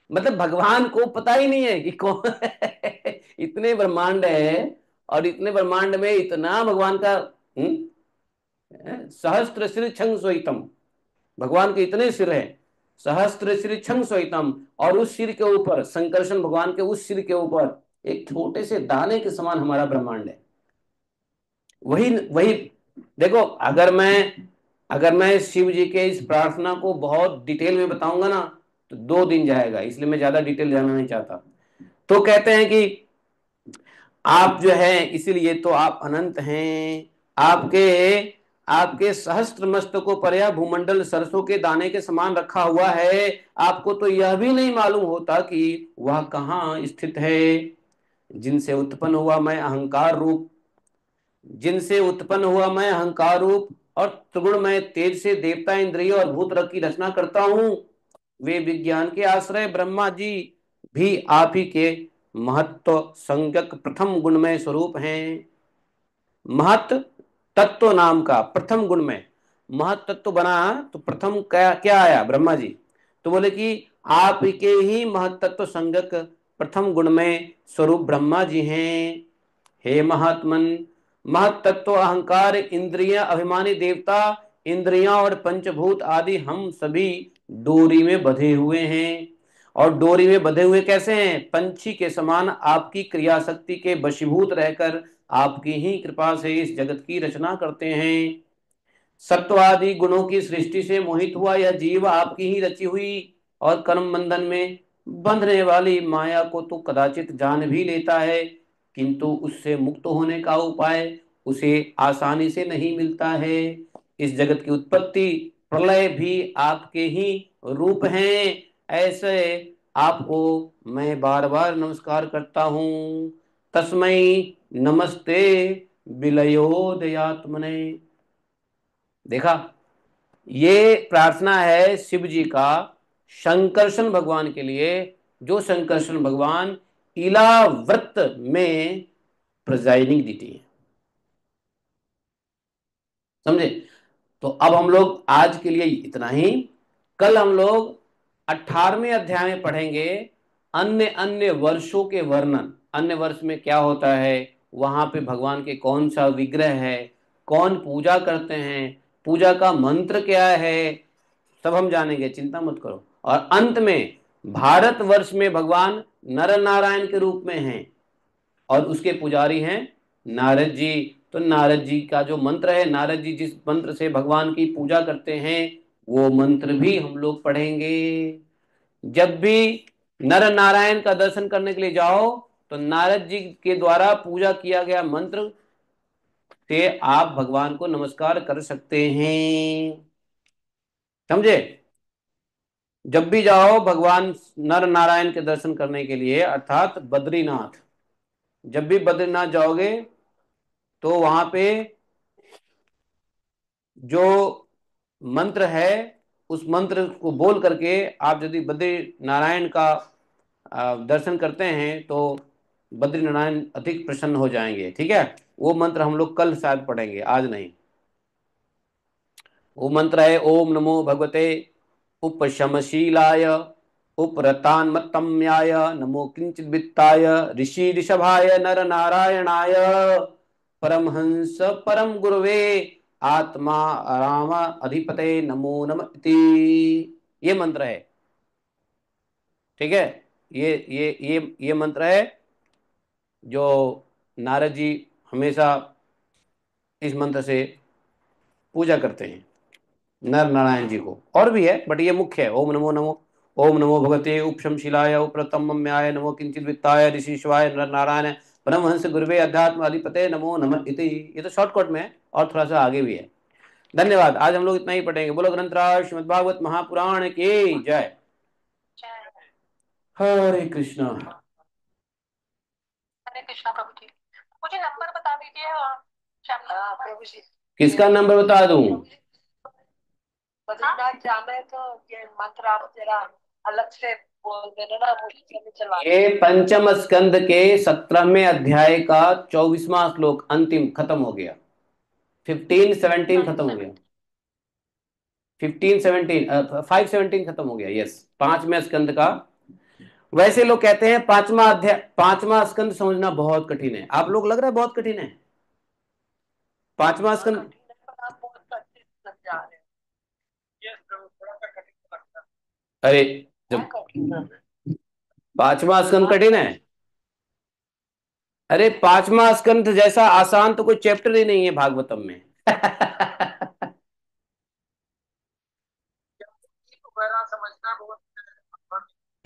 मतलब भगवान को पता ही नहीं है कि कौन इतने ब्रह्मांड है, और इतने ब्रह्मांड में इतना भगवान का सहस्त्र श्री छंग सोइतम, भगवान के इतने सिर हैं, सहस्त्र श्री छंग सोइतम, और उस सिर के ऊपर, संकर्षण भगवान के उस सिर के ऊपर एक छोटे से दाने के समान हमारा ब्रह्मांड है। वही वही देखो, अगर मैं शिव जी के इस प्रार्थना को बहुत डिटेल में बताऊंगा ना, तो 2 दिन जाएगा, इसलिए मैं ज्यादा डिटेल जानना नहीं चाहता। तो कहते हैं कि आप जो है, इसीलिए तो आप अनंत हैं। आपके आपके सहस्त्र मस्तकों पर यह भूमंडल सरसों के दाने के समान रखा हुआ है। आपको तो यह भी नहीं मालूम होता कि वह कहाँ स्थित है। जिनसे उत्पन्न हुआ मैं अहंकार रूप, जिनसे उत्पन्न हुआ मैं अहंकार रूप और त्रिगुण में तेज से देवता इंद्रिय और भूत रख की रचना करता हूं। वे विज्ञान के आश्रय ब्रह्मा जी भी आप ही के महत्व संज्ञक प्रथम गुणमय स्वरूप हैं। महत तत्व नाम का प्रथम गुण में महत तत्व बना, तो प्रथम क्या क्या आया ब्रह्मा जी। तो बोले कि आप के ही महत तत्व संज्ञक प्रथम गुण में स्वरूप ब्रह्मा जी हैं। हे महात्मन, महत तत्व अहंकार इंद्रिय अभिमानी देवता, इंद्रियां और पंचभूत आदि हम सभी डोरी में बंधे हुए हैं। और डोरी में बंधे हुए कैसे हैं? पंछी के समान आपकी क्रिया शक्ति के वशीभूत रहकर आपकी ही कृपा से इस जगत की रचना करते हैं। सत्वादि गुणों की सृष्टि से मोहित हुआ यह जीव आपकी ही रची हुई और कर्म बंधन में बंधने वाली माया को तो कदाचित जान भी लेता है, किंतु उससे मुक्त होने का उपाय उसे आसानी से नहीं मिलता है। इस जगत की उत्पत्ति प्रलय भी आपके ही रूप हैं। ऐसे आपको मैं बार बार नमस्कार करता हूँ। तस्मै नमस्ते विलयोदयात्मने। देखा, ये प्रार्थना है शिव जी का शंकरशन भगवान के लिए, जो शंकरशन भगवान इला व्रत में प्रिजाइडिंग डीटी है। समझे? तो अब हम लोग आज के लिए इतना ही। कल हम लोग 18वें अध्याय में पढ़ेंगे अन्य अन्य वर्षों के वर्णन। अन्य वर्ष में क्या होता है, वहां पे भगवान के कौन सा विग्रह है, कौन पूजा करते हैं, पूजा का मंत्र क्या है, सब हम जानेंगे, चिंता मत करो। और अंत में भारतवर्ष में भगवान नर नारायण के रूप में हैं और उसके पुजारी हैं नारद जी। तो नारद जी का जो मंत्र है, नारद जी जिस मंत्र से भगवान की पूजा करते हैं, वो मंत्र भी हम लोग पढ़ेंगे। जब भी नर नारायण का दर्शन करने के लिए जाओ, तो नारद जी के द्वारा पूजा किया गया मंत्र से आप भगवान को नमस्कार कर सकते हैं। समझे? जब भी जाओ भगवान नर नारायण के दर्शन करने के लिए, अर्थात बद्रीनाथ, जब भी बद्रीनाथ जाओगे तो वहां पे जो मंत्र है, उस मंत्र को बोल करके आप यदि बद्री नारायण का दर्शन करते हैं, तो बद्री नारायण अधिक प्रसन्न हो जाएंगे। ठीक है? वो मंत्र हम लोग कल शायद पढ़ेंगे, आज नहीं। वो मंत्र है ओम नमो भगवते उपशमशीलाय उपरतान्मत्तम्याय नमो किंचित वित्ताय ऋषि ऋषभाय नर नारायणाय परमहंस परम गुरुवे आत्मा राम अधिपते नमो नम इति। ये मंत्र है। ठीक है? ये मंत्र है जो नारद जी हमेशा इस मंत्र से पूजा करते हैं नर नारायण जी को। और भी है बट ये मुख्य है। ओम नमो भगवते उपशमशिलाय उपरतम्याय नमो किंचित वित्ताय ऋषिश्वाय नर नारायण परमहंस गुरुवे अध्यात्म अधिपते नमो नमः इति। ये तो शॉर्टकट में है और थोड़ा सा आगे भी है। धन्यवाद। आज हम लोग इतना ही पढ़ेंगे। बोलो ग्रंथराज श्रीमद् भागवत महापुराण की जय। हरे कृष्णा। हरे कृष्णा प्रभु जी। मुझे नंबर बता दीजिए। प्रभु जी, किसका नंबर बता दूं? बद्रीनाथ जाना है तो ये मंत्र आप जरा अलग से बोल देना ना, मुझे भी चला। ये पंचम स्कंद के 17वें अध्याय का 24वां श्लोक अंतिम खत्म हो गया। 15-17 खत्म हो गया। 517 खत्म हो गया। यस, 5वें स्कंद का। वैसे लोग कहते हैं 5वां स्कंद समझना बहुत कठिन है। आप लोग लग रहा है बहुत कठिन है 5वां स्कंद। आप बहुत अच्छे से समझा रहे हैं। ये थोड़ा सा कठिन लगता अरे, है जब कठिन। 5वां स्कंद कठिन है, अरे 5वां स्कंद जैसा आसान तो कोई चैप्टर ही नहीं है भागवतम में। वगैरह समझना बहुत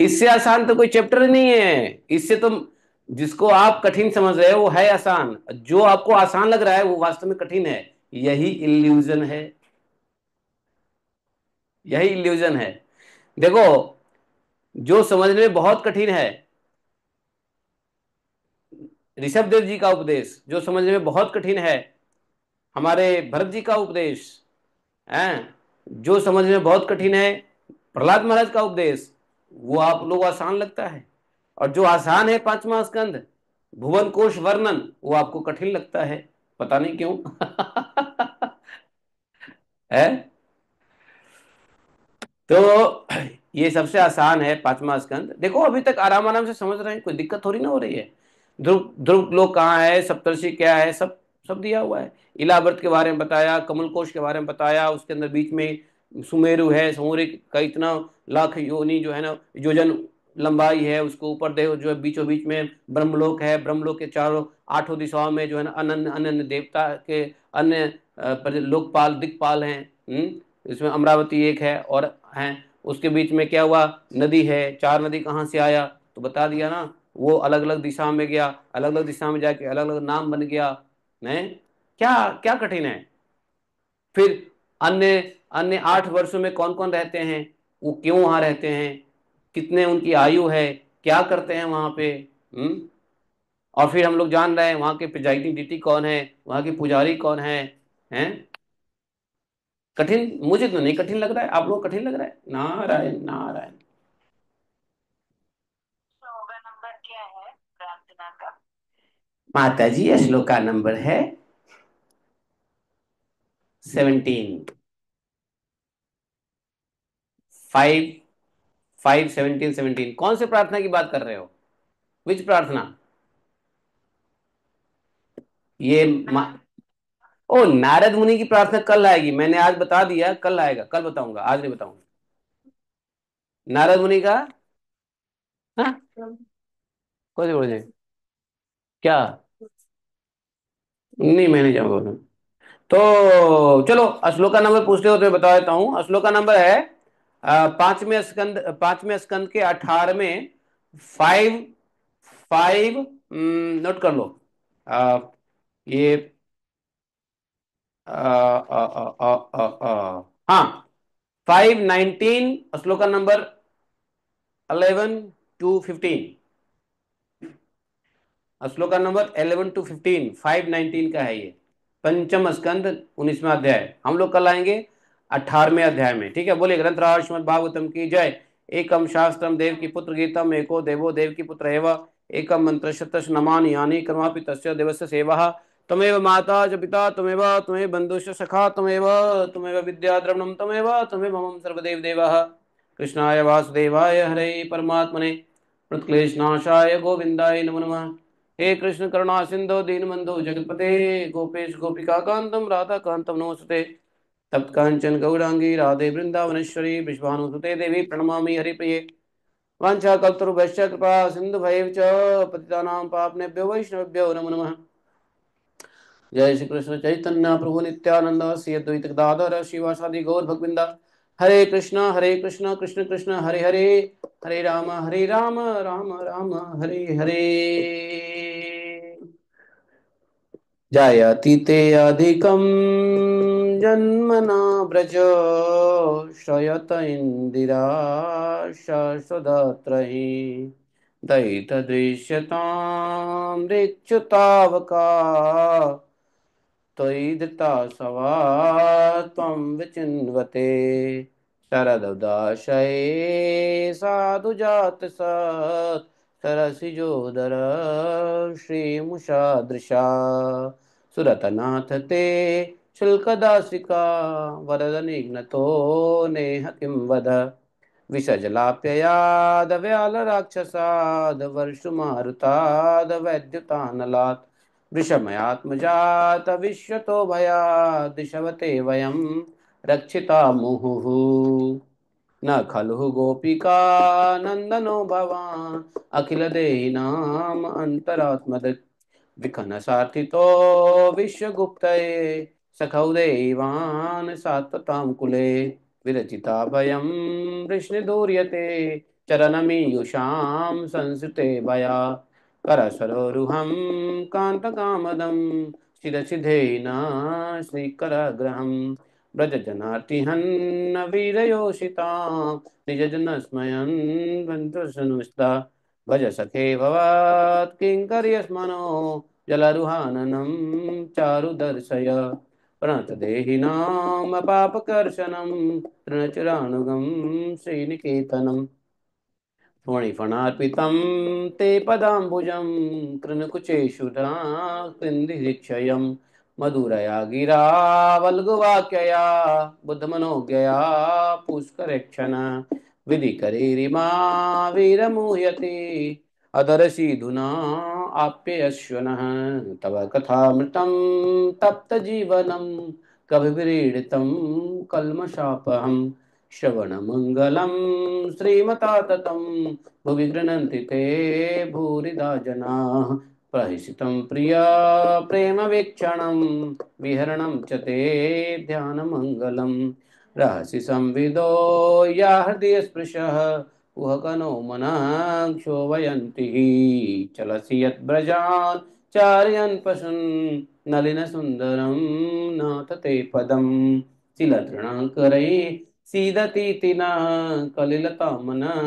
इससे आसान तो कोई चैप्टर ही नहीं है। इससे तो जिसको आप कठिन समझ रहे हो वो है आसान, जो आपको आसान लग रहा है वो वास्तव में कठिन है। यही इल्यूजन है, यही इल्यूजन है। देखो, जो समझने में बहुत कठिन है, ऋषभ देव जी का उपदेश जो समझने में बहुत कठिन है, हमारे भरत जी का उपदेश है जो समझने में बहुत कठिन है, प्रहलाद महाराज का उपदेश, वो आप लोग आसान लगता है। और जो आसान है पांचवा स्कंद, भुवन कोश वर्णन, वो आपको कठिन लगता है, पता नहीं क्यों। है तो ये सबसे आसान है पांचवा स्कंद। देखो अभी तक आराम आराम से समझ रहे हैं, कोई दिक्कत थोड़ी ना हो रही है। ध्रुव ध्रुव लोक कहाँ है, सप्तर्षि क्या है, सब सब दिया हुआ है। इलाव्रत के बारे में बताया, कमल कोश के बारे में बताया, उसके अंदर बीच में सुमेरु है, सुमेरु का इतना लाख योनि जो है ना, योजन लंबाई है, उसके ऊपर देखो जो है बीचों बीच में ब्रह्मलोक है, ब्रह्मलोक के चारों आठों दिशाओं में जो है ना अनन्य अनन्य देवता के अन्य लोकपाल दिक्पाल हैं। इसमें अमरावती एक है और हैं। उसके बीच में क्या हुआ, नदी है, चार नदी कहाँ से आया, तो बता दिया ना, वो अलग अलग दिशा में गया, अलग अलग दिशा में जाके अलग अलग नाम बन गया। नहीं, क्या क्या कठिन है। फिर अन्य अन्य 8 वर्षों में कौन कौन रहते हैं, वो क्यों वहां रहते हैं, कितने उनकी आयु है, क्या करते हैं वहां पे। हम्म और फिर हम लोग जान रहे हैं वहां के प्रिजाइडिंग डिटी कौन है, वहां के पुजारी कौन है। हैं, कठिन मुझे तो नहीं कठिन लग रहा है, आप लोग कठिन लग रहा है। नारायण नारायण। तो होगा नंबर क्या है प्रार्थना का? माता जी श्लोक का नंबर है 17। 5, 5, 17, 17। कौन से प्रार्थना की बात कर रहे हो, विच प्रार्थना? ये मा... ओ, नारद मुनि की प्रार्थना कल आएगी, मैंने आज बता दिया, कल आएगा, कल बताऊंगा, आज नहीं बताऊंगा। नारद मुनि का, हाँ, कौन से बोल रहे हैं? क्या? नहीं, मैं नहीं जाऊंगा। तो चलो अश्लोका नंबर पूछते हो तो मैं बता देता हूँ। अश्लोका नंबर है पांचवें स्कंद के 18वें, 5, 5, नोट कर लो। आ, ये हाँ, 5:19, shloka number 11 to 15। Shloka number 11 to 15, 5:19 का है ये। पंचम स्कंद 19वां अध्याय। हम लोग कल आएंगे 18वें अध्याय में, ठीक है। बोलिए ग्रंथराज श्रीमद् भागवतम की जय। एकम शास्त्रम देव की पुत्र गीतम, एको देवो देव की पुत्र एव, एकम मंत्र शतश नमानि यानि कर्मापि तस्य देवस्य सेवा। तमेव माता च पिता तमेव, तमेव बंधुश्च सखा तमेव, तमेव विद्या द्रवणम तमेव, तमेव मम सर्वदेव देवः। कृष्णाय वासुदेवाय हरे परमात्मने प्रणतक्लेशनाशाय गोविंदाय नमो नमः। हे कृष्ण करुणा सिंधु दीनबंधु जगतपते, गोपेश गोपिका कांतम राधा कांतम नमोस्तुते। तप्त कांचन गौरांगी राधे वृंदावनेश्वरी विश्वानुसुते देवी प्रणमामि हरिप्रिये। वाञ्छाकल्पतरुभ्यश्च कृपा सिन्धुभैव च पतितानां पावनेभ्यो वैष्णवेभ्यो नमो नमः। जय श्री कृष्ण चैतन्य प्रभु नित्यानंद श्री अद्वैत गदाधर शिवासादि गौर भगविंदा। हरे कृष्ण कृष्ण कृष्ण हरे हरे, हरे राम राम राम हरे हरे। जायति अधिकं जन्मना व्रज, श्रयत इंदिरा शाश्वतत्रयी। दयितदृश्यतां ऋक्षुतावका, त्वयिदता सवा त्वं विचिन्वते। शरदुदाशये साधुजातसत्, सरसिजोदर श्रीमुषादृशा। सुरतनाथ ते शुल्कदासिका, वरदनिघ्नतो नेह किं वद। विषजलाप्ययाद व्यालराक्षसाद, वर्षुमारुताद वैद्युतानलात्। वृषमयात्मजात विश्वतो भयात्, दिशवते वयं रक्षिता मुहुः। न खलु गोपिका नंदनो भवान्, अखिल देहिनाम अंतरात्मदृक्। विखन साथितो विश्वगुप्तये, सखौ देवान् सात्वतां कुले। विरचिता भयं वृष्णिदूर्यते, चरणमीयुषां संसृते वया करसरोरुहं कान्तकामदं शिरसिधेन श्रीकरग्रहं व्रजजनार्तिहन्न वीरयोषितां निजजनस्मयन् बन्धुसनुस्ता भज सखे भवात् किङ्कर्यस्मनो जलरुहाननं चारुदर्शय प्रणतदेहिनामपापकर्शनं तृणचुरानुगं श्रीनिकेतनम् फणिफणार्पितं ते पदाम्बुजं कृणकुचेषु कृन्दिरीक्षयं मधुरया गिरा वल्गुवाक्यया बुद्धमनोज्ञया पुष्करेक्षण विधिकरीरिमा वीरमुह्यति अदरसीधुना आप्ययश्वनः तव कथामृतं तप्तजीवनं कविव्रीडितं कल्मषापहम् श्रवणमङ्गलं श्रीमताततं भुवि गृह्णन्ति ते भूरिदा जनाः प्रहिषितं प्रिया प्रेमवीक्षणं विहरणं च ते ध्यानमङ्गलं रहसि संविदो या हृदयस्पृशः कुहकनो मनः क्षोभयन्ति चलसि यद्व्रजान् चारयन् पशून् नलिनसुन्दरं नाथ ते पदम् शिलतृणाङ्करैः सीदतीति न कलिलतामनः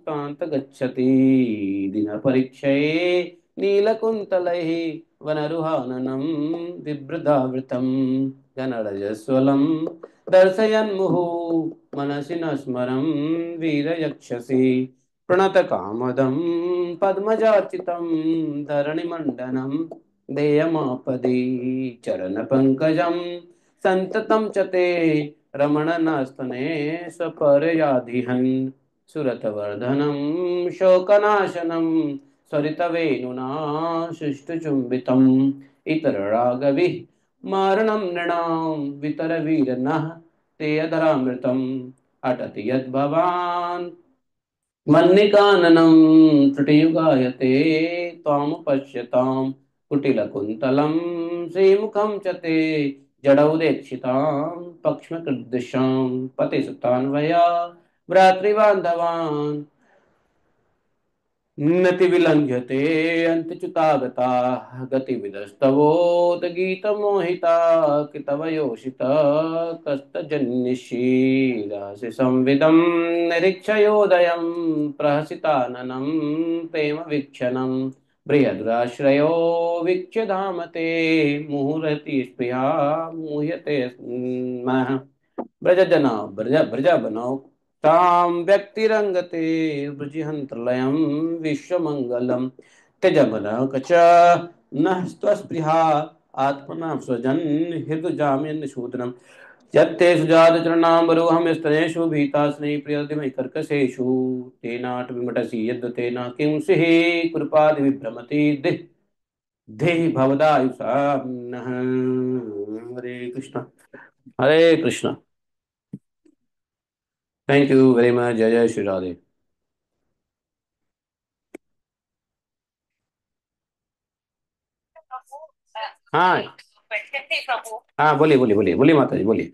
कान्त गच्छति दिनपरीक्षये नीलकुन्तलैः वनरुहाननं बिभ्रदावृतं घनरजस्वलं दर्शयन्मुहुः मनसि न स्मरं वीरयक्षसि प्रणतकामदं पद्मजार्चितं धरणिमण्डनं देयमापदि चरणपङ्कजं सन्ततं च ते रमणनास्तने स्वपर्याधिहन् सुरतवर्धनं शोकनाशनं स्वरितवेणुना सुष्ठुचुम्बितम् इतररागविः मारणं नृणां वितरवीरनः ते अधरामृतम् अटति यद्भवान् मन्निकाननं त्रुटियुगायते त्वामुपश्यतां कुटिलकुन्तलं श्रीमुखं च ते जडौदेक्षितां पक्ष्मकृद्दृशां पतिसुतान्वया भ्रातृबान्धवान् नति विलङ्घ्यते अन्तच्युतागता गतिविदस्तवोत गीतमोहिता कृतवयोषिता कस्तजन्निशीलासि संविदं निरीक्षयोदयं प्रहसिताननं प्रेमवीक्षणं बृहद्राश्रयो वीक्ष्य धाम ते मुहुरति स्पृहा मुह्यते स्मः ब्रज ब्रज बनो तां व्यक्तिरङ्गते वृजिहन्त्रलयं विश्वमङ्गलं त्यजबनकच नः स्वस्पृहा आत्मना स्वजन् हृदुजाम्यन्नशूदनम् यत्ते सुजातचरणाम्बरोऽहं स्तनेषु भीतास्नि प्रियतिमयि कर्कशेषु तेनाटविमटसि यद् तेन किं सिः कृपादिविभ्रमति दिः देहि भवदायुषा नः। Hare Krishna. Hare Krishna. Thank you very much. जय जय श्री राधे। प्रभु हाँ। क्वेश्चन थे प्रभु। हाँ बोलिए बोलिए बोलिए बोलिए माता जी बोलिए।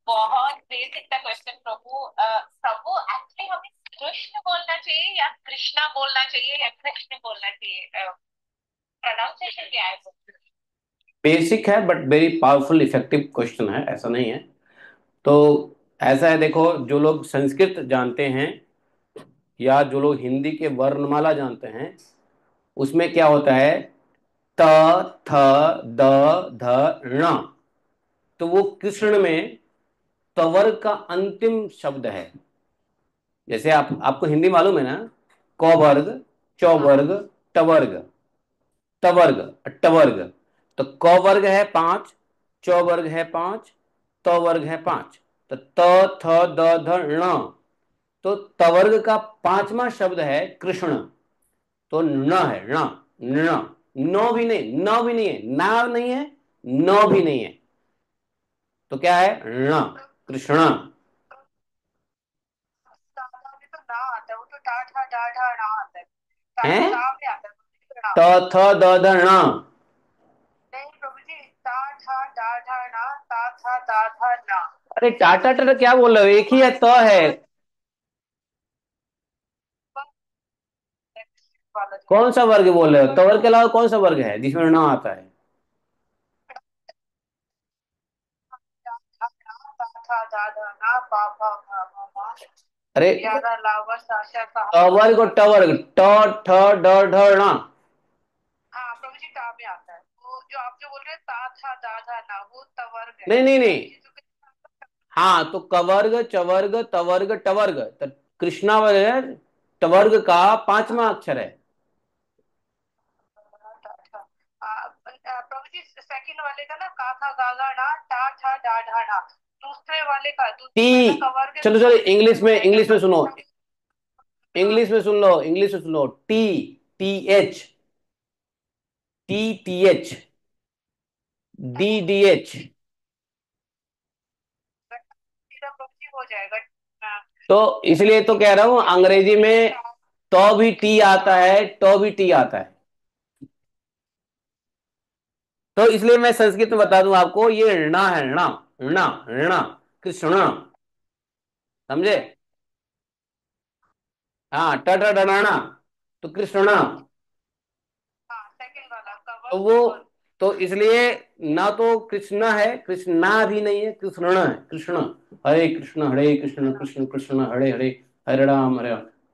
बहुत बेसिक था क्वेश्चन प्रभु। प्रभु एक्चुअली हमें कृष्ण बोलना चाहिए या कृष्णा बोलना चाहिए या कृष्ण बोलना चाहिए? प्रोनाउंसिएशन क्या है? बेसिक है but very powerful effective question है, ऐसा नहीं है। तो ऐसा है, देखो जो लोग संस्कृत जानते हैं या जो लोग हिंदी के वर्णमाला जानते हैं उसमें क्या होता है, त थ द ध ण। तो वो कृष्ण में तवर का अंतिम शब्द है। जैसे आप आपको हिंदी मालूम है ना, क वर्ग, च हाँ। वर्ग, ट वर्ग, तवर्ग, अट्टवर्ग। तो क वर्ग है पांच, च वर्ग है पांच, त वर्ग है पांच। तो त थ द ध ण। तो तवर्ग का पांचवा शब्द है कृष्ण। तो न है ण। न, नो भी नहीं, न भी नहीं है, ना नहीं है, न भी नहीं है। तो क्या है, ण, कृष्ण। सादा में तो ना आता है, वो तो टा ठा डा ढा ना आता है। टा है टा में आता है, तो ना। त थ द ध ण। नहीं प्रभु जी, टा ठा डा ढा ना, ता था दा था ना। अरे टाटा टाटा क्या बोल रहे हो, एक ही है, त है। कौन सा वर्ग बोल रहे हो? तवर के अलावा कौन सा वर्ग है जिसमें ण आता है? था दादा ना पापा मामा माँ अरे यारा लावा साशा कहा टवर्ग और टवर्ग, ट ठ ड ढ ण। हाँ प्रभु जी टा में आता है, वो जो आप जो बोल रहे हैं ता था दा था ना, वो तवर्ग है। नहीं नहीं नहीं। ये जो हाँ तो कवर्ग चवर्ग तवर्ग टवर्ग, तो कृष्णा वर्ग टवर्ग का पांचवा अक्षर है। प्रभु जी सेकंड वाले का ना का था गा गा ना टा था डा ढा ढा, दूसरे वाले का टी, पहला कवर्ग है चलो चलो दूसरा इंग्लिश हो में, जाएगा इंग्लिश में सुनो, हाँ, इंग्लिश में सुन लो, इंग्लिश में सुन लो। T, T H, T T H, D D H. सीधा प्रभु जी हो जाएगा। तो इसलिए तो कह रहा हूं अंग्रेजी में तो भी टी आता है, तो भी टी आता है। तो इसलिए मैं संस्कृत में बता दूं आपको, ये ऋणा है, ऋणा, ऋणा, ऋणा, कृष्ण, समझे? हाँ टणाना, तो कृष्ण। हाँ सेकंड वाला तो कवर्ग वो, और तो इसलिए ना तो कृष्णा है, कृष्णा भी नहीं है, कृष्ण है, कृष्ण। हरे कृष्ण हरे कृष्ण कृष्ण कृष्ण हरे हरे, हरे राम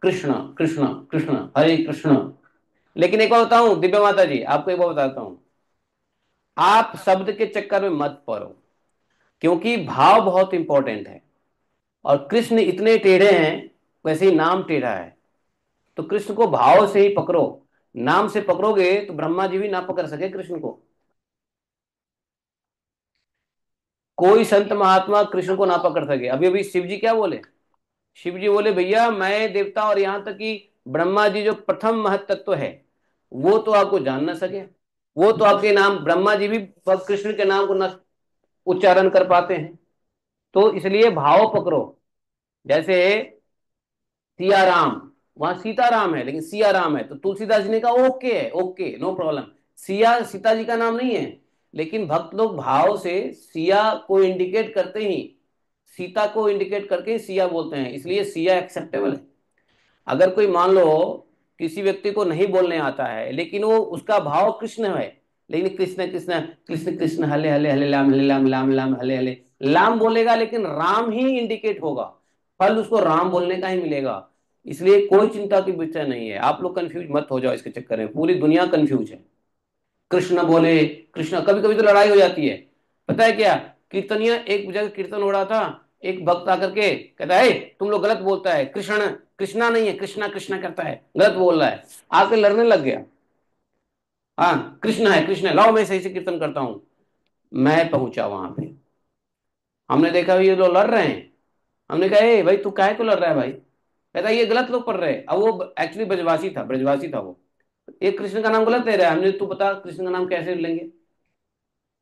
कृष्ण कृष्ण कृष्ण हरे कृष्ण। लेकिन एक बार बताऊं दिव्या माता जी, आपको एक बार बताता हूं, आप शब्द के चक्कर में मत पड़ो, क्योंकि भाव बहुत इंपॉर्टेंट है। और कृष्ण इतने टेढ़े हैं, वैसे ही नाम टेढ़ा है। तो कृष्ण को भाव से ही पकड़ो, नाम से पकड़ोगे तो ब्रह्मा जी भी ना पकड़ सके कृष्ण को। कोई संत महात्मा कृष्ण को ना प्रभु पकड़ सके। अभी अभी शिव जी क्या बोले? शिव जी बोले भैया मैं देवता, और यहां तक कि ब्रह्मा जी जो प्रथम महतत्व है, वो तो आपको जान ना सके। वो तो आपके नाम, ब्रह्मा जी भी कृष्ण के नाम को न उच्चारण कर पाते हैं। तो इसलिए भाव पकड़ो। जैसे सिया राम, वहां सीताराम है लेकिन सिया राम है, तो तुलसीदास जी ने कहा ओके है, okay no problem. Siya Sita ji का नाम नहीं है, लेकिन भक्त लोग भाव से सिया को इंडिकेट करते ही, सीता को इंडिकेट करके सिया बोलते हैं, इसलिए सिया एक्सेप्टेबल है। अगर कोई मान लो किसी व्यक्ति को नहीं बोलने आता है, लेकिन वो उसका भाव कृष्ण है, लेकिन कृष्ण कृष्ण कृष्ण कृष्ण हले हले हले लाम हले लाम लाम लाम हले हले लाम बोलेगा, लेकिन राम ही इंडिकेट होगा, फल उसको राम बोलने का ही मिलेगा। इसलिए कोई चिंता की विषय नहीं है, आप लोग कंफ्यूज मत हो जाओ इसके चक्कर में, पूरी दुनिया कंफ्यूज है। कृष्ण बोले, कृष्ण, कभी कभी तो लड़ाई हो जाती है। पता है क्या? कीर्तनिया, एक जगह कीर्तन हो रहा था, एक भक्त आकर के कहता है तुम लोग गलत बोलता है, कृष्ण कृष्णा नहीं है, कृष्णा कृष्णा करता है, गलत बोल रहा है। आके लड़ने लग गया। हाँ कृष्ण है, कृष्ण है, लाओ मैं सही से कीर्तन करता हूं। मैं पहुंचा वहां पे, हमने देखा ये लोग लड़ रहे हैं। हमने कहा ए भाई तू काहे को लड़ रहा है भाई? कहता ये गलत लोग पढ़ रहे हैं। अब वो एक्चुअली ब्रजवासी था, ब्रजवासी था वो। एक कृष्ण का नाम गलत ले रहा है, हमने, तू बता कृष्ण का नाम कैसे लेंगे?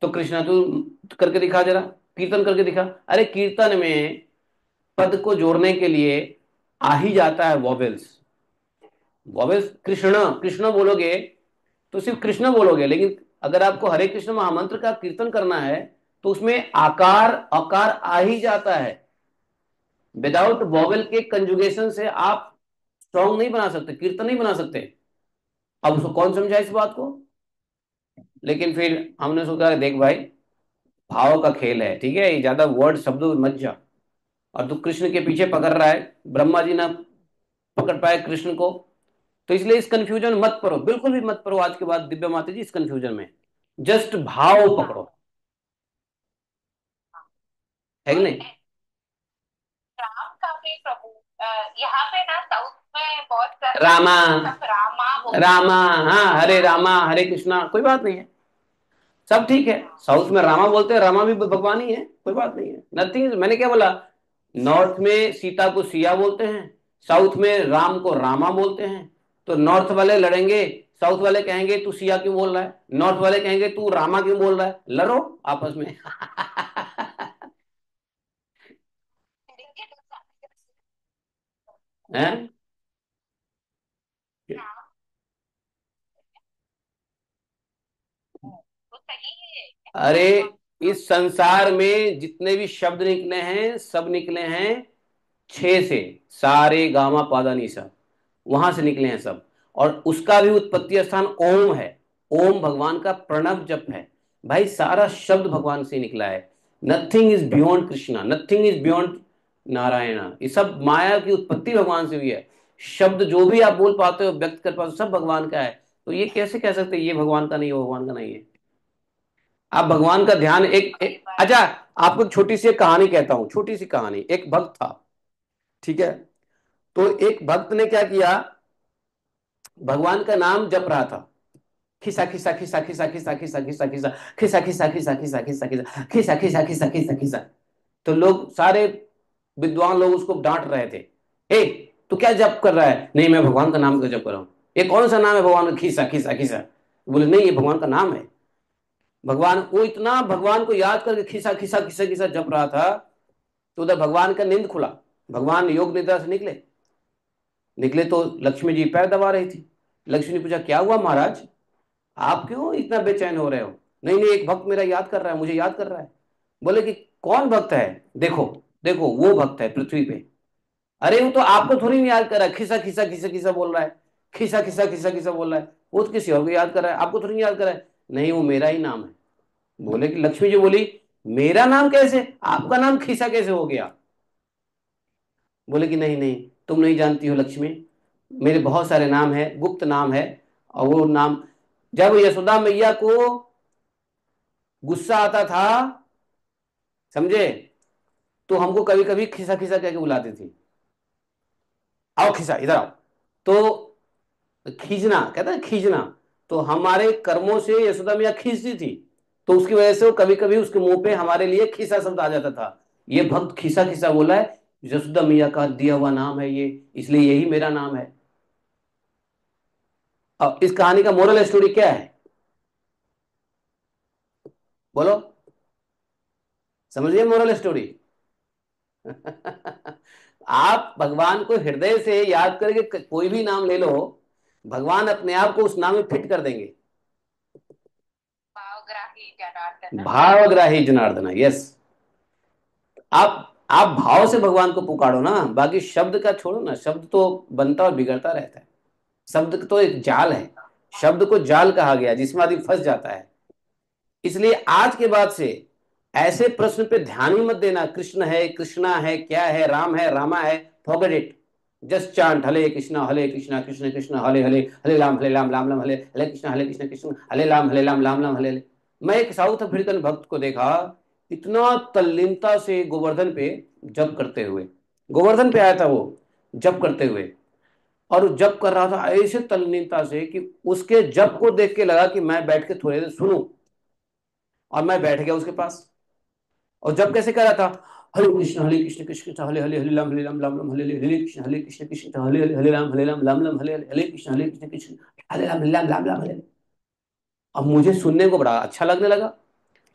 तो कृष्णा तू करके दिखा जरा, कीर्तन करके दिखा। अरे कीर्तन में पद को जोड़ने के लिए आ ही जाता है वॉवेल्स। वॉवेल्स, कृष्ण कृष्ण बोलोगे तो सिर्फ कृष्ण बोलोगे, लेकिन अगर आपको हरे कृष्ण महामंत्र का कीर्तन करना है तो उसमें आकार आकार आ ही जाता है। विदाउट वॉवेल के कंजुगेशन से आप सॉन्ग नहीं बना सकते, कीर्तन नहीं बना सकते। अब उसको कौन समझा इस बात को? लेकिन फिर हमने सोचा देख भाई, भाव का खेल है, ठीक है, ये ज्यादा वर्ड शब्द मत जा। और तू कृष्ण के पीछे पकड़ रहा है, ब्रह्मा जी ना पकड़ पाए कृष्ण को। तो इसलिए इस कंफ्यूजन में मत पड़ो, बिल्कुल भी मत पड़ो आज के बाद दिव्या माता जी, इस कंफ्यूजन में। जस्ट भाव पकड़ो, है कि और नहीं? राम का भी प्रभु यहाँ पे ना साउथ में बहुत रामा, सब रामा बोलते रामा, हैं। हाँ हरे हाँ रामा हरे कृष्णा, कोई बात नहीं है, सब ठीक है। साउथ में रामा बोलते हैं, रामा भी भगवान ही है, कोई बात नहीं है, नथिंग। मैंने क्या बोला? नॉर्थ में सीता को सिया बोलते हैं, साउथ में राम को रामा बोलते हैं। तो नॉर्थ वाले लड़ेंगे, साउथ वाले कहेंगे तू सिया क्यों बोल रहा है, नॉर्थ वाले कहेंगे तू रामा क्यों बोल रहा है, लड़ो आपस में। हैं? तो सही है। अरे इस संसार में जितने भी शब्द निकले हैं सब निकले हैं छह से, सारे गामा पादा निशा, वहां से निकले हैं सब। और उसका भी उत्पत्ति स्थान ओम है। ओम भगवान का प्रणव जप है। भाई सारा शब्द भगवान से निकला है। Nothing is beyond Krishna, nothing is beyond Narayan. ये सब माया की उत्पत्ति भगवान से हुई है। शब्द जो भी आप बोल पाते हो, व्यक्त कर पाते हो, सब भगवान का है। तो ये कैसे कह सकते हैं ये भगवान का नहीं, वो भगवान का नहीं है। आप भगवान का ध्यान सही बात। अच्छा, आपको एक छोटी सी एक कहानी कहता हूं, छोटी सी कहानी। एक भक्त था, ठीक है। तो एक भक्त ने क्या किया, भगवान का नाम जप रहा था। खिसा खिसा खिसा खिसा खिसा खिसा खिसा खिसा खिसा खिसा खिसा खिसा खिसा खिसा खिसा खिसा खिसा खिसा खिसा। तो लोग सारे विद्वान लोग उसको डांट रहे थे। ए, तू क्या जप कर रहा है? नहीं, मैं भगवान का नाम का जप कर रहा हूँ। ये कौन सा नाम है भगवान का? खिसा खिसा खिसा। बोले नहीं, ये भगवान का नाम है। भगवान, वो इतना भगवान को याद करके खिसा खिसा खिसा खिसा जप रहा था। तो उधर भगवान का नींद खुला। भगवान योग निद्रा से निकले। निकले तो लक्ष्मी जी पैर दबा रही थी। लक्ष्मी ने पूछा, क्या हुआ महाराज, आप क्यों इतना बेचैन हो रहे हो? नहीं नहीं, एक भक्त मेरा याद कर रहा है, मुझे याद कर रहा है। बोले कि कौन भक्त है? देखो, देखो वो भक्त है पृथ्वी पे। अरे वो तो आपको थोड़ी नहीं याद कर रहा है, खिसा खिसा खिसा खिसा बोल रहा है। खिसा खिसा खिसा खिसा बोल रहा है। वो तो किसी और को याद कर रहा है, आपको थोड़ी नहीं याद कर रहा है। नहीं, वो मेरा ही नाम है। बोले कि लक्ष्मी जी बोली, मेरा नाम कैसे, आपका नाम खिसा कैसे हो गया? बोले कि नहीं नहीं, तुम नहीं जानती हो लक्ष्मी, मेरे बहुत सारे नाम है, गुप्त नाम है। और वो नाम, जब यशोदा मैया को गुस्सा आता था, समझे, तो हमको कभी कभी खिसा खिसा कह के बुलाती थी। आओ खिसा, इधर आओ। तो खींचना कहता है, खींचना। तो हमारे कर्मों से यशोदा मैया खींचती थी। तो उसकी वजह से वो कभी कभी उसके मुंह पे हमारे लिए खिसा शब्द आ जाता था। ये भक्त खिसा खिसा बोला है, यशोदा मैया का दिया हुआ नाम है ये, इसलिए यही मेरा नाम है। अब इस कहानी का मोरल स्टोरी क्या है, बोलो, समझिए मोरल स्टोरी। आप भगवान को हृदय से याद करके कोई भी नाम ले लो, भगवान अपने आप को उस नाम में फिट कर देंगे। भावग्राही जनार्दन। भावग्राही जनार्दन, यस। आप भाव से भगवान को पुकारो ना, बाकी शब्द का छोड़ो ना। शब्द तो बनता और बिगड़ता रहता है। शब्द तो एक जाल है। शब्द को जाल कहा गया जिसमें आदमी फंस जाता है। इसलिए आज के बाद से ऐसे प्रश्न पे ध्यान ही मत देना, कृष्ण है, कृष्णा है, क्या है, राम है, रामा है। Forget it. जस्ट चांट हरे कृष्णा कृष्ण कृष्ण हरे हरे, हरे राम राम राम, हरे हरे कृष्ण कृष्ण हरे राम राम हरे हरे। मैं एक साउथ अफ्रीकन भक्त को देखा, इतना तल्लीनता से गोवर्धन पे जप करते हुए। गोवर्धन पे आया था वो, जप करते हुए। और वो जप कर रहा था ऐसे तल्लीनता से कि उसके जप को देख के लगा कि मैं बैठ के थोड़ी देर सुनूं। और मैं बैठ गया उसके पास। और जब कैसे कर रहा था, हरे कृष्ण कृष्ण कृष्ण हरे राम राम राम हरे कृष्ण कृष्ण हरे राम राम राम हरे कृष्ण कृष्ण हरे राम राम हरे। अब मुझे सुनने को बड़ा अच्छा लगने लगा।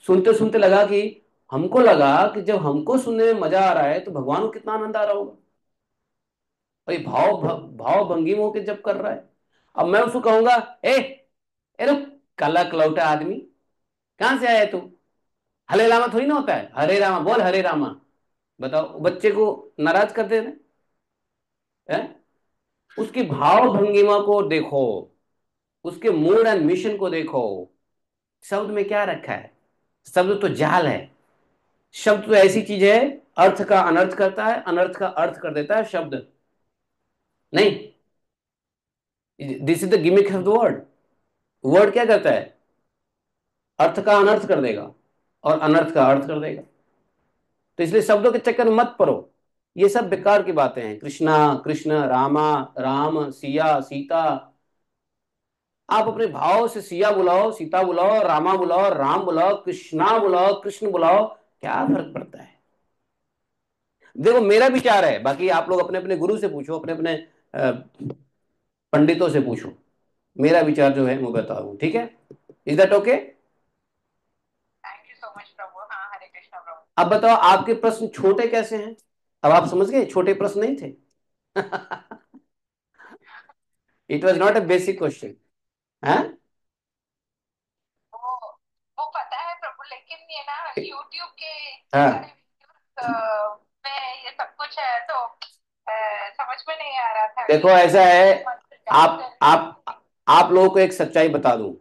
सुनते सुनते लगा कि, हमको लगा कि जब हमको सुनने में मजा आ रहा है तो भगवान को कितना आनंद आ रहा होगा। और ये भाव भंगी में होकर जब कर रहा है। अब मैं उसको कहूंगा, ए ए रुक, काला कलौटा आदमी, कहां से आया तू? हरे रामा थोड़ी ना होता है, हरे रामा बोल, हरे रामा। बताओ, बच्चे को नाराज कर दे रहे हैं। उसकी भाव भंगिमा को देखो, उसके मूड एंड मिशन को देखो। शब्द में क्या रखा है? शब्द तो जाल है। शब्द तो ऐसी चीज है, अर्थ का अनर्थ करता है, अनर्थ का अर्थ कर देता है शब्द। नहीं, this is the gimmick of the word. Word क्या करता है? अर्थ का अनर्थ कर देगा और अनर्थ का अर्थ कर देगा। तो इसलिए शब्दों के चक्कर में मत पड़ो। ये सब बेकार की बातें हैं। कृष्णा कृष्ण, रामा राम, सिया सीता। आप अपने भाव से सिया बुलाओ, सीता बुलाओ, रामा बुलाओ, राम बुलाओ, कृष्णा बुलाओ, कृष्ण बुलाओ, क्या फर्क पड़ता है? देखो मेरा विचार है, बाकी आप लोग अपने अपने गुरु से पूछो, अपने अपने पंडितों से पूछो। मेरा विचार जो है मैं बता रहा हूं, ठीक है? Is that okay? Thank you so much प्रभु। हाँ, हरे कृष्णा प्रभु। अब बताओ, आपके प्रश्न छोटे कैसे हैं? अब आप समझ गए, छोटे प्रश्न नहीं थे। It was not a basic question है। वो वो पता है प्रभु, लेकिन ये ना यूट्यूब के इतने सारे हाँ, वीडियोस में ये सब कुछ है, तो समझ में नहीं आ रहा था देखो कि ऐसा है, मंत्र आप लोगों को एक सच्चाई बता दूं।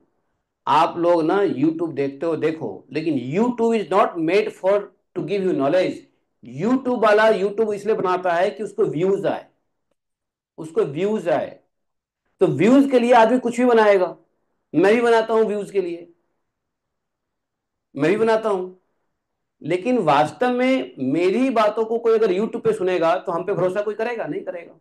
आप लोग ना यूट्यूब देखते हो, देखो, लेकिन YouTube is not made for to give you knowledge. YouTube वाला यूट्यूब इसलिए बनाता है कि उसको व्यूज आए, उसको व्यूज आए। तो व्यूज के लिए आदमी कुछ भी बनाएगा। मैं भी बनाता हूं व्यूज के लिए, मैं भी बनाता हूं। लेकिन वास्तव में मेरी बातों को कोई अगर यूट्यूब पे सुनेगा तो हम पे भरोसा कोई करेगा? नहीं करेगा।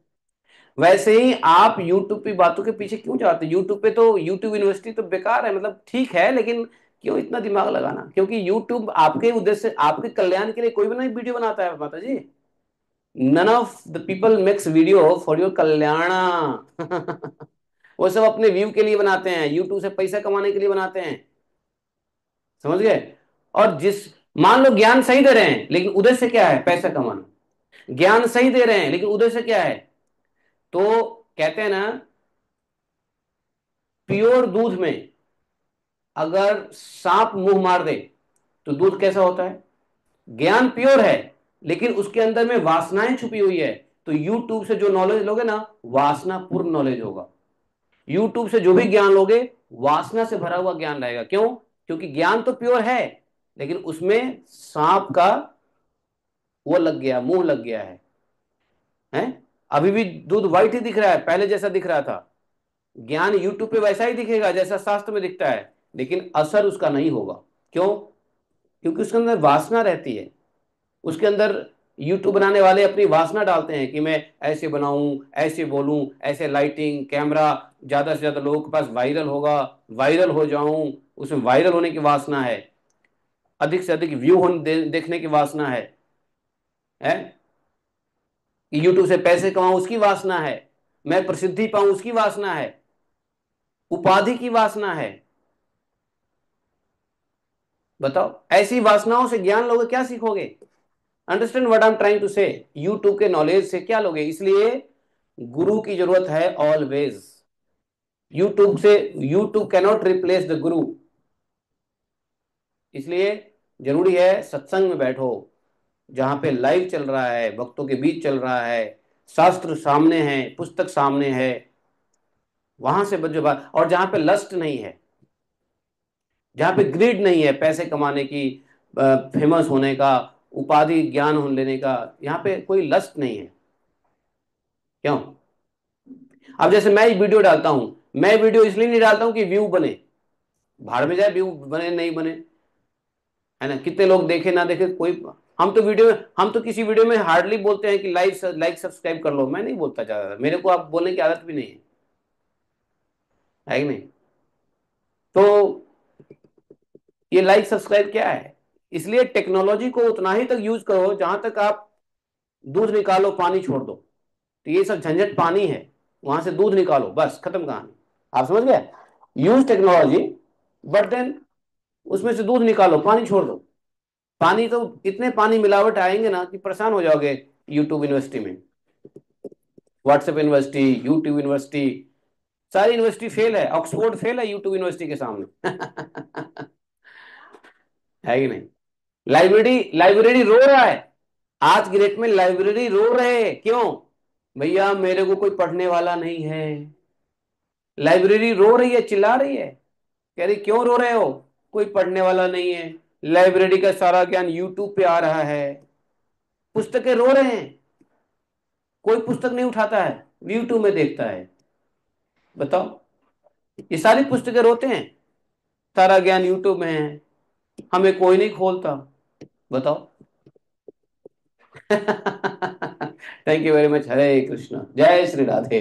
वैसे ही आप यूट्यूब की बातों के पीछे क्यों जाते? यूट्यूब पे तो यूट्यूब यूनिवर्सिटी तो बेकार है, मतलब ठीक है, लेकिन क्यों इतना दिमाग लगाना? क्योंकि यूट्यूब आपके उद्देश्य, आपके कल्याण के लिए कोई भी नहीं वीडियो बनाता है माता जी। None of the people makes video for your कल्याण। वो सब अपने व्यू के लिए बनाते हैं, यूट्यूब से पैसा कमाने के लिए बनाते हैं। समझ गए? और जिस, मान लो ज्ञान सही दे रहे हैं लेकिन उद्देश्य क्या है? पैसा कमाना। ज्ञान सही दे रहे हैं लेकिन उद्देश्य क्या है? तो कहते हैं ना, प्योर दूध में अगर सांप मुंह मार दे तो दूध कैसा होता है? ज्ञान प्योर है लेकिन उसके अंदर में वासनाएं छुपी हुई है। तो यूट्यूब से जो नॉलेज लोगे ना, वासना पूर्ण नॉलेज होगा। यूट्यूब से जो भी ज्ञान लोगे, वासना से भरा हुआ ज्ञान रहेगा। क्यों? क्योंकि ज्ञान तो प्योर है लेकिन उसमें सांप का वो लग गया, मुंह लग गया है? अभी भी दूध व्हाइट ही दिख रहा है, पहले जैसा दिख रहा था। ज्ञान यूट्यूब पे वैसा ही दिखेगा जैसा शास्त्र में दिखता है, लेकिन असर उसका नहीं होगा। क्यों? क्योंकि उसके अंदर वासना रहती है। उसके अंदर यूट्यूब बनाने वाले अपनी वासना डालते हैं कि मैं ऐसे बनाऊं, ऐसे बोलूं, ऐसे लाइटिंग कैमरा, ज्यादा से ज्यादा लोगों के पास वायरल होगा, वायरल हो जाऊं। उसमें वायरल होने की वासना है, अधिक से अधिक व्यू देखने की वासना है कि यूट्यूब से पैसे कमाऊं उसकी वासना है, मैं प्रसिद्धि पाऊं उसकी वासना है, उपाधि की वासना है। बताओ, ऐसी वासनाओं से ज्ञान लोगे क्या सीखोगे? Understand what I am trying to say? YouTube के नॉलेज से क्या लोगे? इसलिए गुरु की जरूरत है ऑलवेज। यूट्यूब से, YouTube cannot replace the guru. इसलिए जरूरी है सत्संग में बैठो, जहां पे लाइव चल रहा है, भक्तों के बीच चल रहा है, शास्त्र सामने है, पुस्तक सामने है, वहां से बचो बात। और जहां पे लस्ट नहीं है, जहां पे ग्रीड नहीं है पैसे कमाने की, फेमस होने का, उपाधि ज्ञान लेने का, यहाँ पे कोई लस्ट नहीं है। क्यों? अब जैसे मैं वीडियो डालता हूं, मैं वीडियो इसलिए नहीं डालता हूं कि व्यू बने, भाड़ में जाए व्यू बने नहीं बने, है ना? कितने लोग देखे ना देखे कोई, हम तो किसी वीडियो में हार्डली बोलते हैं कि लाइक सब्सक्राइब कर लो। मैं नहीं बोलता ज्यादा, मेरे को आप बोलने की आदत भी नहीं है कि नहीं? तो ये लाइक सब्सक्राइब क्या है? इसलिए टेक्नोलॉजी को उतना ही तक यूज करो जहां तक आप दूध निकालो पानी छोड़ दो। तो ये सब झंझट पानी है, वहां से दूध निकालो, बस खत्म कहानी। आप समझ गए? यूज टेक्नोलॉजी, बट देन उसमें से दूध निकालो, पानी छोड़ दो। पानी तो इतने पानी मिलावट आएंगे ना कि परेशान हो जाओगे। यूट्यूब यूनिवर्सिटी में, व्हाट्सएप यूनिवर्सिटी, यूट्यूब यूनिवर्सिटी, सारी यूनिवर्सिटी फेल है, ऑक्सफोर्ड फेल है यूट्यूब यूनिवर्सिटी के सामने। है कि नहीं? लाइब्रेरी लाइब्रेरी रो रहा है, आज की डेट में लाइब्रेरी रो रहे हैं। क्यों? भैया मेरे को कोई पढ़ने वाला नहीं है। लाइब्रेरी रो रही है, चिल्ला रही है, कह रही क्यों रो रहे हो? कोई पढ़ने वाला नहीं है, लाइब्रेरी का सारा ज्ञान यूट्यूब पे आ रहा है। पुस्तकें रो रहे हैं, कोई पुस्तक नहीं उठाता है, यूट्यूब में देखता है। बताओ, ये सारी पुस्तकें रोते हैं, सारा ज्ञान यूट्यूब में है, हमें कोई नहीं खोलता। बताओ। Thank you very much. Hare Krishna, जय श्री राधे।